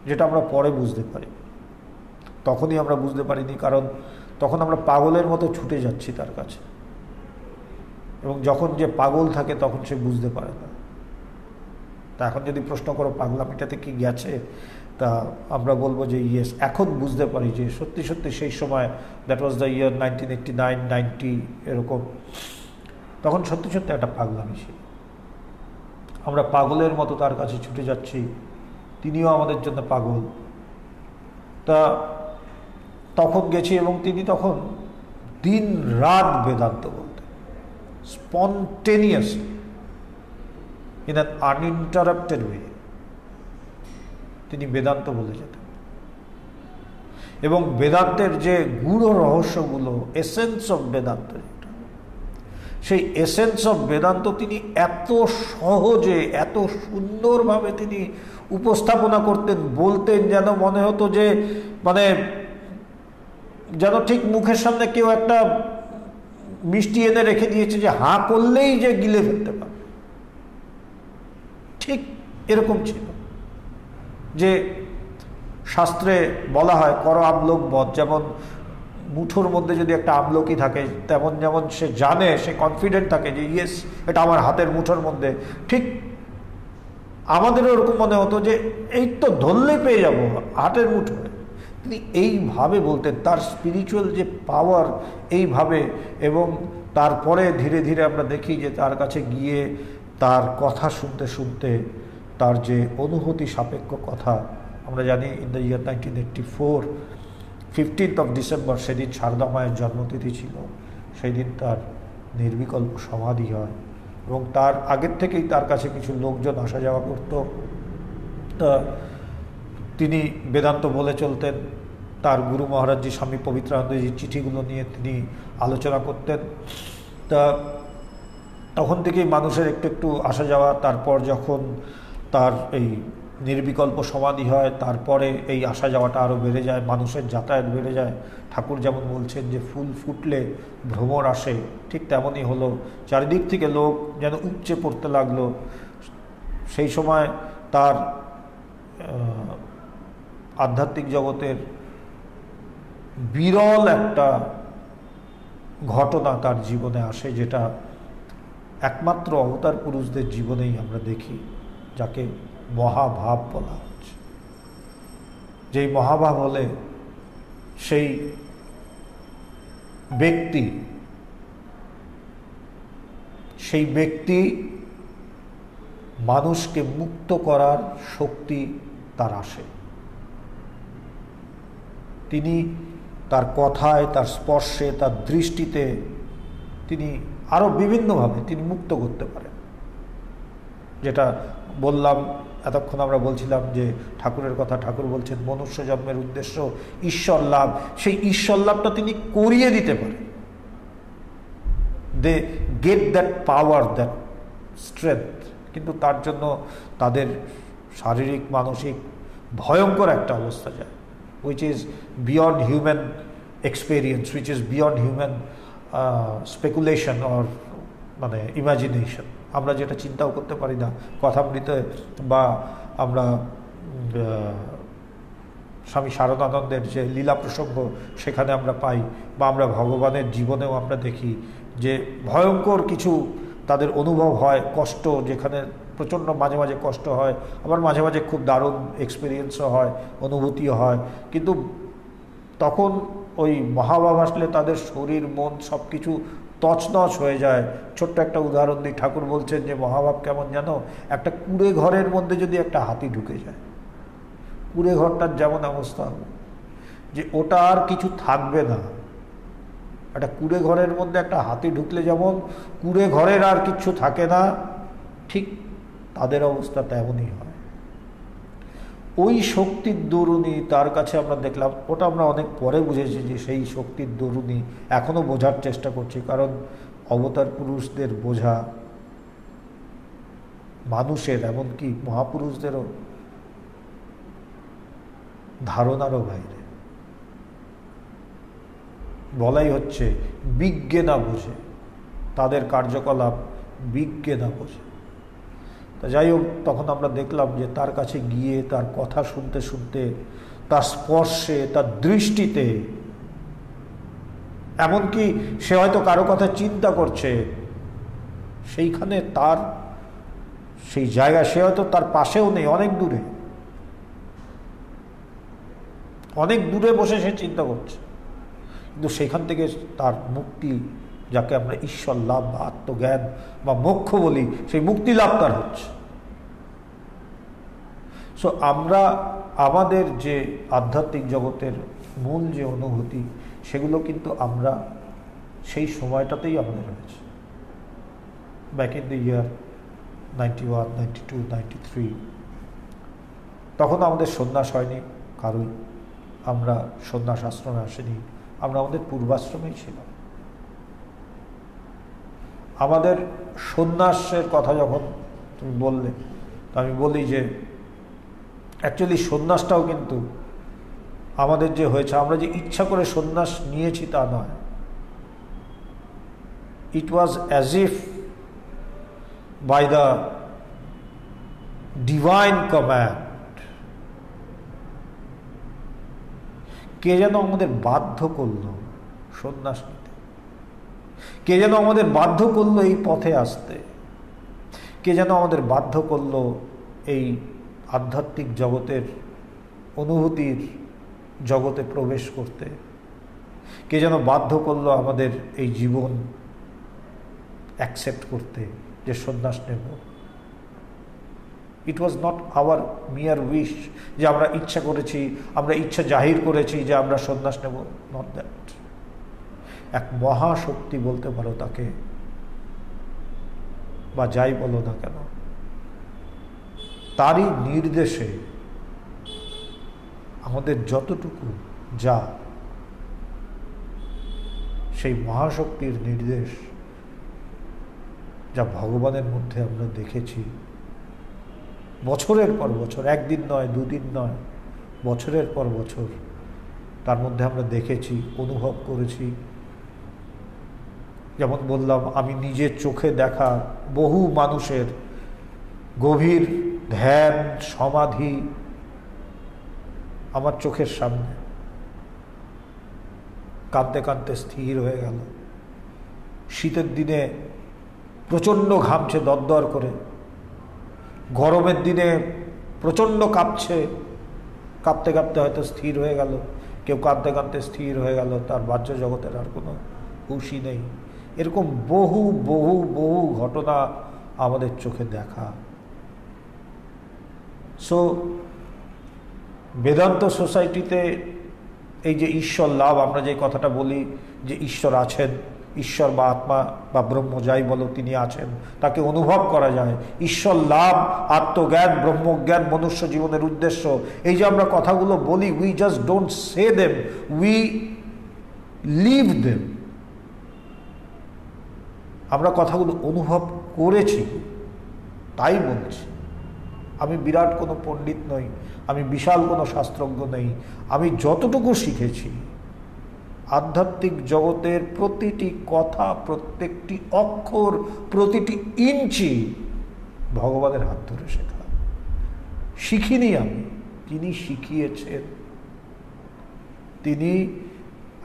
যেটা আমরা পরে বুঝতে পারি। তখনই আমরা বুঝতে পারিনি, কারণ তখন আমরা পাগলের মতো ছুটে যাচ্ছি তার কাছে, এবং যখন যে পাগল থাকে তখন সে বুঝতে পারে না। তা এখন যদি প্রশ্ন করো পাগলামিটাতে কি গেছে, তা আমরা বলবো যে ইয়েস, এখন বুঝতে পারি যে সত্যি সত্যি সেই সময়, দ্যাট ওয়াজ দ্য ইয়ার 1989-90 এরকম, তখন সত্যি সত্যি একটা পাগলামি ছিল। আমরা পাগলের মতো তার কাছে ছুটে যাচ্ছি, তিনিও আমাদের জন্য পাগল। তা তখন গেছি, এবং তিনি তখন দিন রাত বেদান্ত বলতেন, spontaneously, in an uninterrupted way তিনি বেদান্ত বলে যেতেন। এবং বেদান্তের যে গূঢ় রহস্যগুলো, এসেন্স অফ বেদান্ত, সেই এসেন্স অফ বেদান্ত তিনি এত সহজে এত সুন্দরভাবে তিনি উপস্থাপনা করতেন, বলতেন, যেন মনে হতো যে মানে যেন ঠিক মুখের সামনে কেউ একটা মিষ্টি এনে রেখে দিয়েছে, যে হাঁ করলেই যে গিলে ফেলতে পারে। ঠিক এরকম ছিল যে শাস্ত্রে বলা হয় কর আমলক বধ, যেমন মুঠোর মধ্যে যদি একটা আমলকি থাকে, তেমন যেমন সে জানে, সে কনফিডেন্ট থাকে যে ইয়েস এটা আমার হাতের মুঠোর মধ্যে, ঠিক আমাদেরও এরকম মনে হতো যে এই তো ধরলেই পেয়ে যাবো হাতের মুঠোয়। তিনি এইভাবে বলতেন, তার স্পিরিচুয়াল যে পাওয়ার এইভাবে, এবং তারপরে ধীরে ধীরে আমরা দেখি যে তার কাছে গিয়ে তার কথা শুনতে শুনতে তার যে অনুভূতি সাপেক্ষ কথা, আমরা জানি in the year 1984 15th of December, সেদিন শারদা মায়ের জন্মতিথি ছিল, সেই দিন তার নির্বিকল্প সমাধি হয়, এবং তার আগের থেকেই তার কাছে কিছু লোকজন আসা যাওয়া করত। তা তিনি বেদান্ত বলে চলতেন, তার গুরু মহারাজজি স্বামী পবিত্রানন্দজির চিঠিগুলো নিয়ে তিনি আলোচনা করতেন। তা তখন থেকেই মানুষের একটু একটু আসা যাওয়া, তারপর যখন তার এই নির্বিকল্প সমাধি হয়, তারপরে এই আসা যাওয়াটা আরও বেড়ে যায়, মানুষের যাতায়াত বেড়ে যায়। ঠাকুর যেমন বলছেন যে ফুল ফুটলে ভ্রমর আসে, ঠিক তেমনই হলো, চারিদিক থেকে লোক যেন উপচে পড়তে লাগলো। সেই সময় তার আধ্যাত্মিক জগতের বিরল একটা ঘটনা তার জীবনে আসে, যেটা একমাত্র অবতার পুরুষদের জীবনেই আমরা দেখি, যাকে মহাভাব বলা হচ্ছে। যেই মহাভাব হলে সেই ব্যক্তি মানুষকে মুক্ত করার শক্তি তার আসে। তিনি তার কথায়, তার স্পর্শে, তার দৃষ্টিতে তিনি আরও বিভিন্নভাবে তিনি মুক্ত করতে পারেন। যেটা বললাম এতক্ষণ, আমরা বলছিলাম যে ঠাকুরের কথা, ঠাকুর বলছেন মনুষ্য জন্মের উদ্দেশ্য ঈশ্বর লাভ, সেই ঈশ্বর লাভটা তিনি করিয়ে দিতে পারেন। They get that power, that strength, কিন্তু তার জন্য তাদের শারীরিক মানসিক ভয়ঙ্কর একটা অবস্থা যায়, which is beyond human experience, which is beyond human speculation or মানে ইমাজিনেশন। আমরা যেটা চিন্তাও করতে পারি না, কথামৃতে বা আমরা স্বামী শারদানন্দের যে লীলা প্রসঙ্গ সেখানে আমরা পাই, বা আমরা ভগবানের জীবনেও আমরা দেখি যে ভয়ঙ্কর কিছু তাদের অনুভব হয়, কষ্ট, যেখানে প্রচণ্ড মাঝে মাঝে কষ্ট হয়, আবার মাঝে মাঝে খুব দারুণ এক্সপিরিয়েন্সও হয়, অনুভূতিও হয়। কিন্তু তখন ওই মহাভাব আসলে তাদের শরীর মন সব কিছু তছনছ হয়ে যায়। ছোট্ট একটা উদাহরণ দিই, ঠাকুর বলছেন যে মহাভাব কেমন জানো, একটা কুঁড়ে ঘরের মধ্যে যদি একটা হাতি ঢুকে যায়, কুঁড়ে ঘরটার যেমন অবস্থা হবে যে ওটা আর কিছু থাকবে না। একটা কুঁড়ে ঘরের মধ্যে একটা হাতি ঢুকলে যেমন কুঁড়ে ঘরের আর কিছু থাকে না, ঠিক তাদের অবস্থা তেমনই হয়। ওই শক্তির দরুনি তার কাছে আমরা দেখলাম, ওটা আমরা অনেক পরে বুঝেছি যে সেই শক্তির দরুনি, এখনো বোঝার চেষ্টা করছি, কারণ অবতার পুরুষদের বোঝা মানুষের, এমনকি মহাপুরুষদেরও ধারণারও বাইরে। বলাই হচ্ছে বিজ্ঞে না বোঝে, তাদের কার্যকলাপ বিজ্ঞে না বোঝে। তা যাই হোক, তখন আমরা দেখলাম যে তার কাছে গিয়ে তার কথা শুনতে শুনতে, তার স্পর্শে, তার দৃষ্টিতে, এমনকি সে হয়তো কারো কথা চিন্তা করছে, সেইখানে তার সেই জায়গা, সে হয়তো তার পাশেও নেই, অনেক দূরে, অনেক দূরে বসে সে চিন্তা করছে, কিন্তু সেখান থেকে তার মুক্তি, যাকে আমরা ঈশ্বর লাভ বা আত্মজ্ঞান বা মোক্ষ বলি, সেই মুক্তি লাভ তার হচ্ছে। সো আমরা আমাদের যে আধ্যাত্মিক জগতের মূল যে অনুভূতি, সেগুলো কিন্তু আমরা সেই সময়টাতেই আমাদের হয়েছে, ব্যাক ইন দ্য ইয়ার 91, 92, 93। তখন আমাদের সন্ন্যাস হয়নি কারোই, আমরা সন্ন্যাস আশ্রমে আসিনি, আমরা আমাদের পূর্বাশ্রমেই ছিলাম। আমাদের সন্ন্যাসের কথা যখন তুমি বললে, তো আমি বলি যে অ্যাকচুয়ালি সন্ন্যাসটাও কিন্তু আমাদের যে হয়েছে, আমরা যে ইচ্ছা করে সন্ন্যাস নিয়েছি তা নয়। It was as if by the divine command. কে যেন আমাদের বাধ্য করলো সন্ন্যাস নিতে, কে যেন আমাদের বাধ্য করলো এই পথে আসতে, কে যেন আমাদের বাধ্য করলো এই আধ্যাত্মিক জগতের অনুভূতির জগতে প্রবেশ করতে, কে যেন বাধ্য করলো আমাদের এই জীবন অ্যাকসেপ্ট করতে যে সন্ন্যাস নেব। ইট ওয়াজ নট আওয়ার মিয়ার উইশ, যে আমরা ইচ্ছা করেছি, আমরা ইচ্ছা জাহির করেছি যে আমরা সন্ন্যাস নেব, নট দ্যাট। এক মহাশক্তি বলতে পারো তাকে, বা যাই বলো না কেন, তারই নির্দেশে আমাদের যতটুকু যা, সেই মহাশক্তির নির্দেশ যা ভগবানের মধ্যে আমরা দেখেছি বছরের পর বছর, একদিন নয়, দুদিন নয়, বছরের পর বছর তার মধ্যে আমরা দেখেছি, অনুভব করেছি। যেমন বললাম, আমি নিজের চোখে দেখা বহু মানুষের গভীর ধ্যান সমাধি আমার চোখের সামনে, কাঁদতে কাঁদতে স্থির হয়ে গেল। শীতের দিনে প্রচণ্ড ঘামছে দরদর করে, গরমের দিনে প্রচণ্ড কাঁপছে, কাঁপতে কাঁপতে হয়তো স্থির হয়ে গেল। কেউ কাঁদতে কাঁদতে স্থির হয়ে গেল, তার বাহ্য জগতের আর কোনো হুঁশই নেই। এরকম বহু বহু বহু ঘটনা আমাদের চোখে দেখা। সো বেদান্ত সোসাইটিতে এই যে ঈশ্বর লাভ, আমরা যে কথাটা বলি যে ঈশ্বর আছেন, ঈশ্বর বা আত্মা বা ব্রহ্ম যাই বলো, তিনি আছেন, তাকে অনুভব করা যায়। ঈশ্বর লাভ, আত্মজ্ঞান, ব্রহ্মজ্ঞান মনুষ্য জীবনের উদ্দেশ্য, এই যে আমরা কথাগুলো বলি, we just don't say them, we live them. আমরা কথাগুলো অনুভব করেছি তাই বলছি। আমি বিরাট কোনো পণ্ডিত নই, আমি বিশাল কোনো শাস্ত্রজ্ঞ নই। আমি যতটুকু শিখেছি, আধ্যাত্মিক জগতের প্রতিটি কথা, প্রত্যেকটি অক্ষর, প্রতিটি ইঞ্চি ভগবানের হাত ধরে শেখা। শিখিনি আমি, তিনি শিখিয়েছেন। তিনি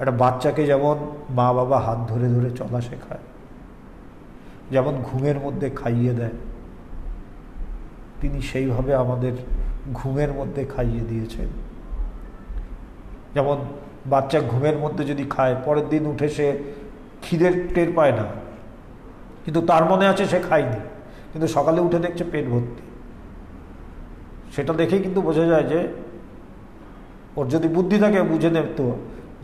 একটা বাচ্চাকে যেমন মা বাবা হাত ধরে ধরে চলা শেখায়, যেমন ঘুমের মধ্যে খাইয়ে দেয়, তিনি সেইভাবে আমাদের ঘুমের মধ্যে খাইয়ে দিয়েছেন। যেমন বাচ্চা ঘুমের মধ্যে যদি খায়, পরের দিন উঠে সে খিদের টের পায় না, কিন্তু তার মনে আছে সে খায়নি, কিন্তু সকালে উঠে দেখছে পেট ভর্তি। সেটা দেখেই কিন্তু বোঝা যায় যে ওর যদি বুদ্ধি থাকে বুঝে নেব তো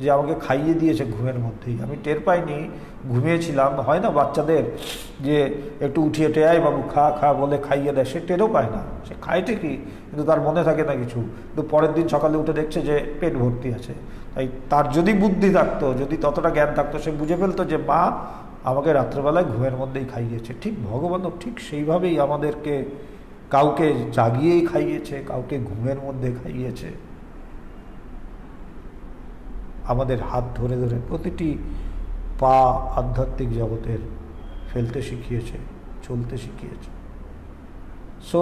যে আমাকে খাইয়ে দিয়েছে ঘুমের মধ্যেই, আমি টের পাইনি, ঘুমিয়েছিলাম। হয় না বাচ্চাদের যে একটু উঠিয়ে টেয়াই বাবু খা খা বলে খাইয়ে দেয়, সে টেরও পায় না, সে খায় ঠিকই কিন্তু তার মনে থাকে না কিছু, কিন্তু পরের দিন সকালে উঠে দেখছে যে পেট ভর্তি আছে। তাই তার যদি বুদ্ধি থাকতো, যদি ততটা জ্ঞান থাকতো, সে বুঝে ফেলতো যে মা আমাকে রাত্রেবেলায় ঘুমের মধ্যেই খাইয়েছে। ঠিক ভগবানও ঠিক সেইভাবেই আমাদেরকে কাউকে জাগিয়েই খাইয়েছে, কাউকে ঘুমের মধ্যে খাইয়েছে। আমাদের হাত ধরে ধরে প্রতিটি পা আধ্যাত্মিক জগতের ফেলতে শিখিয়েছে, চলতে শিখিয়েছে। সো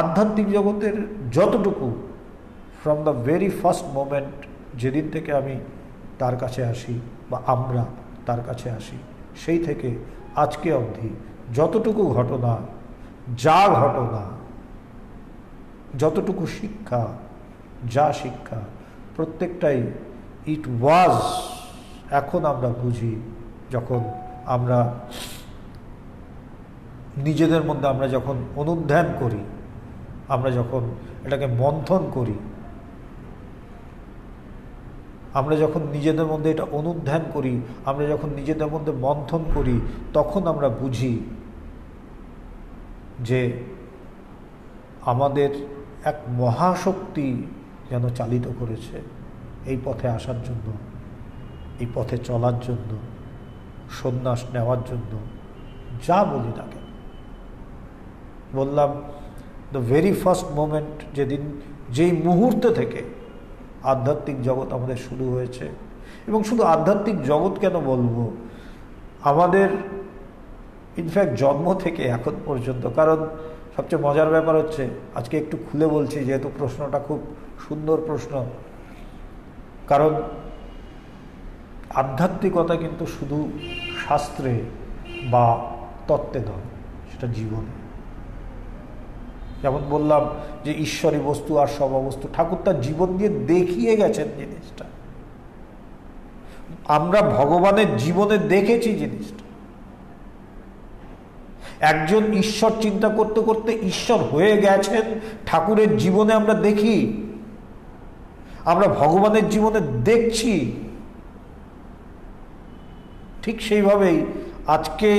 আধ্যাত্মিক জগতের যতটুকু, from the very first moment, যেদিন থেকে আমি তার কাছে আসি বা আমরা তার কাছে আসি, সেই থেকে আজকে অবধি যতটুকু ঘটনা, যা ঘটনা, যতটুকু শিক্ষা, যা শিক্ষা, প্রত্যেকটাই ইট ওয়াজ। এখন আমরা বুঝি, যখন আমরা নিজেদের মধ্যে আমরা যখন অনুধ্যান করি, আমরা যখন এটাকে মন্থন করি, আমরা যখন নিজেদের মধ্যে এটা অনুধ্যান করি, আমরা যখন নিজেদের মধ্যে মন্থন করি, তখন আমরা বুঝি যে আমাদের এক মহাশক্তি যেন চালিত করেছে এই পথে আসার জন্য, এই পথে চলার জন্য, সন্ন্যাস নেওয়ার জন্য, যা বলি না কেন। বললাম দ্য ভেরি ফার্স্ট মোমেন্ট, যেই মুহূর্ত থেকে আধ্যাত্মিক জগৎ আমাদের শুরু হয়েছে, এবং শুধু আধ্যাত্মিক জগৎ কেন বলবো, আমাদের ইনফ্যাক্ট জন্ম থেকে এখন পর্যন্ত। কারণ সবচেয়ে মজার ব্যাপার হচ্ছে, আজকে একটু খুলে বলছি যেহেতু প্রশ্নটা খুব সুন্দর প্রশ্ন, কারণ আধ্যাত্মিকতা কিন্তু শুধু শাস্ত্রে বা তত্ত্বে নয়, সেটা জীবনে। যেমন বললাম যে ঈশ্বরী বস্তু আর সব অবস্তু, ঠাকুর তার জীবন দিয়ে দেখিয়ে গেছেন জিনিসটা। আমরা ভগবানের জীবনে দেখেছি জিনিসটা। একজন ঈশ্বর চিন্তা করতে করতে ঈশ্বর হয়ে গেছেন ঠাকুরের জীবনে আমরা দেখি, আমরা ভগবানের জীবনে দেখছি। ঠিক সেইভাবেই আজকে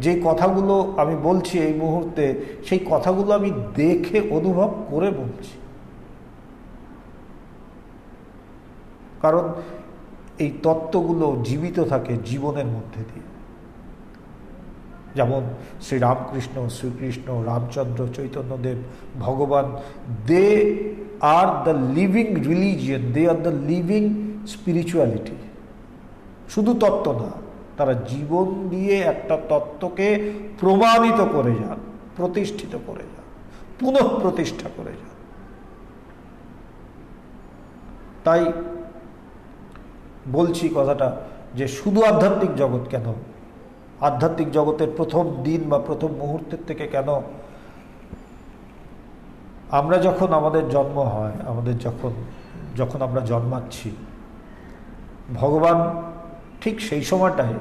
যে কথাগুলো আমি বলছি এই মুহূর্তে, সেই কথাগুলো আমি দেখে অনুভব করে বলছি। কারণ এই তত্ত্বগুলো জীবিত থাকে জীবনের মধ্যে দিয়ে। যেমন শ্রীরামকৃষ্ণ, শ্রীকৃষ্ণ, রামচন্দ্র, চৈতন্যদেব, ভগবান, they are the living religion, they are the living spirituality. শুধু তত্ত্ব না, তারা জীবন দিয়ে একটা তত্ত্বকে প্রমাণিত করে যান, প্রতিষ্ঠিত করে যান, পুনঃ প্রতিষ্ঠা করে যান। তাই বলছি কথাটা যে শুধু আধ্যাত্মিক জগৎ কেন, আধ্যাত্মিক জগতের প্রথম দিন বা প্রথম মুহূর্তের থেকে কেন, আমরা যখন আমাদের জন্ম হয়, আমাদের যখন আমরা জন্মাচ্ছি, ভগবান ঠিক সেই সময়টায়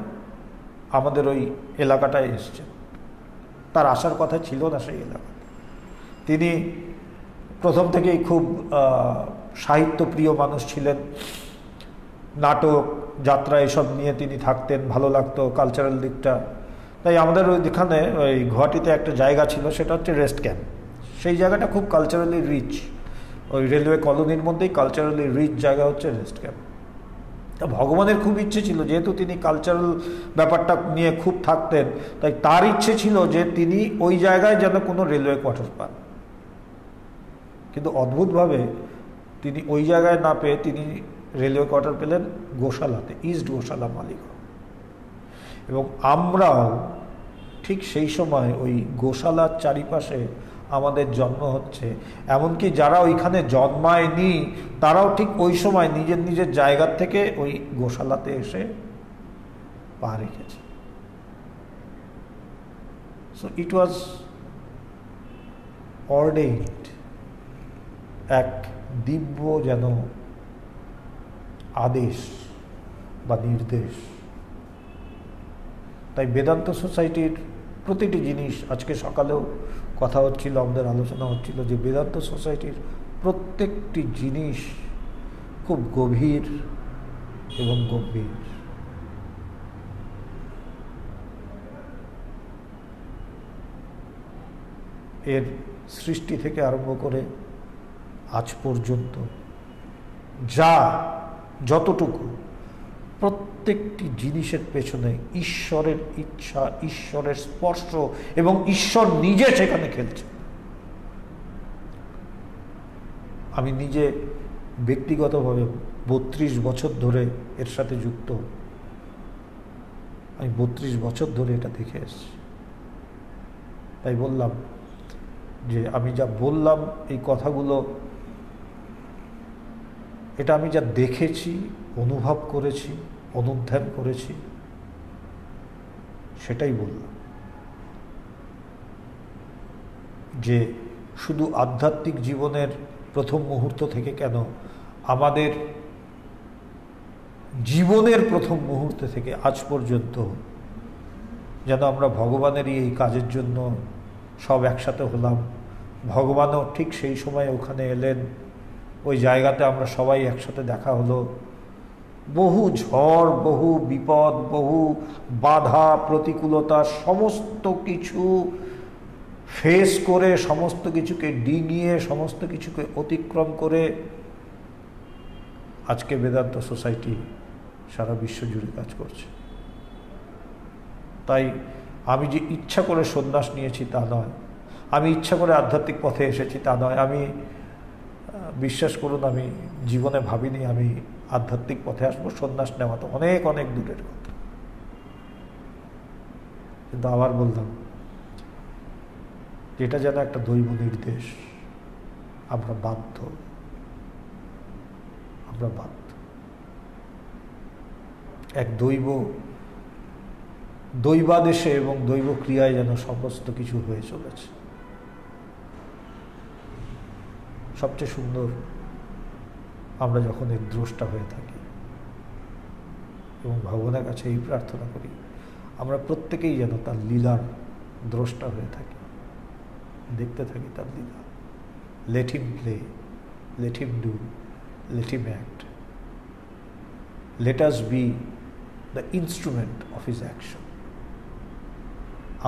আমাদের ওই এলাকাটায় এসছেন। তার আসার কথা ছিল না সেই এলাকা। তিনি প্রথম থেকেই খুব সাহিত্যপ্রিয় মানুষ ছিলেন, নাটক, যাত্রা এসব নিয়ে তিনি থাকতেন, ভালো লাগতো কালচারাল দিকটা। তাই আমাদের ওইখানে ওই গুয়াহাটিতে একটা জায়গা ছিল, সেটা হচ্ছে রেস্ট ক্যাম্প। সেই জায়গাটা খুব কালচারালি রিচ, ওই রেলওয়ে কলোনির মধ্যেই কালচারালি রিচ জায়গা হচ্ছে রেস্ট ক্যাম্প। তা ভগবানের খুব ইচ্ছে ছিল, যেহেতু তিনি কালচারাল ব্যাপারটা নিয়ে খুব থাকতেন, তাই তার ইচ্ছে ছিল যে তিনি ওই জায়গায় যেন কোনো রেলওয়ে কোয়ার্টার পান। কিন্তু অদ্ভুতভাবে তিনি ওই জায়গায় না পেয়ে তিনি রেলওয়ে কোয়ার্টার পেলেন গোশালাতে, ইস্ট গোশালা, মালিগাঁও। এবং আমরাও ঠিক সেই সময় ওই গোশালার চারিপাশে আমাদের জন্ম হচ্ছে। এমনকি যারা ওইখানে জন্মায়নি তারাও ঠিক ওই সময় নিজের নিজের জায়গার থেকে ওই গোশালাতে এসে পা রেখেছে। সো ইট ওয়াজ অর্ডেইনড, এক দিব্য যেন আদেশ বা নির্দেশ। তাই বেদান্ত সোসাইটির প্রতিটি জিনিস, আজকে সকালেও কথা হচ্ছিল, আমাদের আলোচনা হচ্ছিল যে বেদান্ত সোসাইটির প্রত্যেকটি জিনিস খুব গভীর এবং গম্ভীর। এর সৃষ্টি থেকে আরম্ভ করে আজ পর্যন্ত যতটুকু, প্রত্যেকটি জিনিসের পেছনে ঈশ্বরের ইচ্ছা, ঈশ্বরের স্পর্শ এবং ঈশ্বর নিজে সেখানে খেলছে। আমি নিজে ব্যক্তিগতভাবে 32 বছর ধরে এর সাথে যুক্ত। আমি 32 বছর ধরে এটা দেখে এসেছি। তাই বললাম যে আমি যা বললাম এই কথাগুলো, এটা আমি যা দেখেছি, অনুভব করেছি, অনুধ্যান করেছি, সেটাই বললাম। যে শুধু আধ্যাত্মিক জীবনের প্রথম মুহূর্ত থেকে কেন, আমাদের জীবনের প্রথম মুহূর্ত থেকে আজ পর্যন্ত যেন আমরা ভগবানেরই এই কাজের জন্য সব একসাথে হলাম। ভগবানও ঠিক সেই সময় ওখানে এলেন, ওই জায়গাতে আমরা সবাই একসাথে দেখা হলো। বহু ঝড়, বহু বিপদ, বহু বাধা, প্রতিকূলতা, সমস্ত কিছু ফেস করে, সমস্ত কিছুকে ডিঙিয়ে, সমস্ত কিছুকে অতিক্রম করে আজকে বেদান্ত সোসাইটি সারা বিশ্ব জুড়ে কাজ করছে। তাই আমি যে ইচ্ছা করে সন্ন্যাস নিয়েছি তা নয়, আমি ইচ্ছা করে আধ্যাত্মিক পথে এসেছি তা নয়। আমি বিশ্বাস করুন, আমি জীবনে ভাবিনি আমি আধ্যাত্মিক পথে আসবো। সন্ন্যাস নেওয়া তো অনেক অনেক দূরের কথা। কিন্তু আবার বললাম, এটা যেন একটা দৈব নির্দেশ। আমরা বাধ্য, আমরা বাধ্য। এক দৈবাদেশে এবং দৈব ক্রিয়ায় যেন সমস্ত কিছু হয়ে চলেছে। সবচেয়ে সুন্দর আমরা যখন এর দ্রষ্টা হয়ে থাকি, এবং ভগবানের কাছে এই প্রার্থনা করি আমরা প্রত্যেকেই যেন তার লীলার দ্রষ্টা হয়ে থাকি, দেখতে থাকি তার লীলা। Let him play, let him do, let him act, let us be the instrument of his action.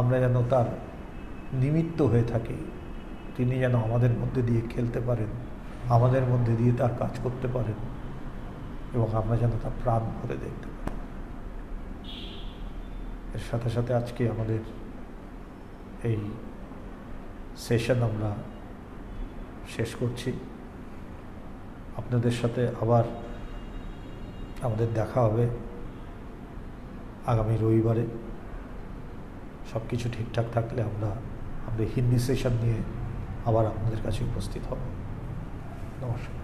আমরা যেন তার নিমিত্ত হয়ে থাকি, তিনি যেন আমাদের মধ্যে দিয়ে খেলতে পারেন, আমাদের মধ্যে দিয়ে তার কাজ করতে পারেন, এবং আমরা যেন তার প্রাণ ভরে দেখতে পারি। এর সাথে সাথে আজকে আমাদের এই সেশন আমরা শেষ করছি। আপনাদের সাথে আবার আমাদের দেখা হবে আগামী রবিবারে। সব কিছু ঠিকঠাক থাকলে আমরা হিন্দি সেশন নিয়ে আবার আপনাদের কাছে উপস্থিত হব। নমস্কার।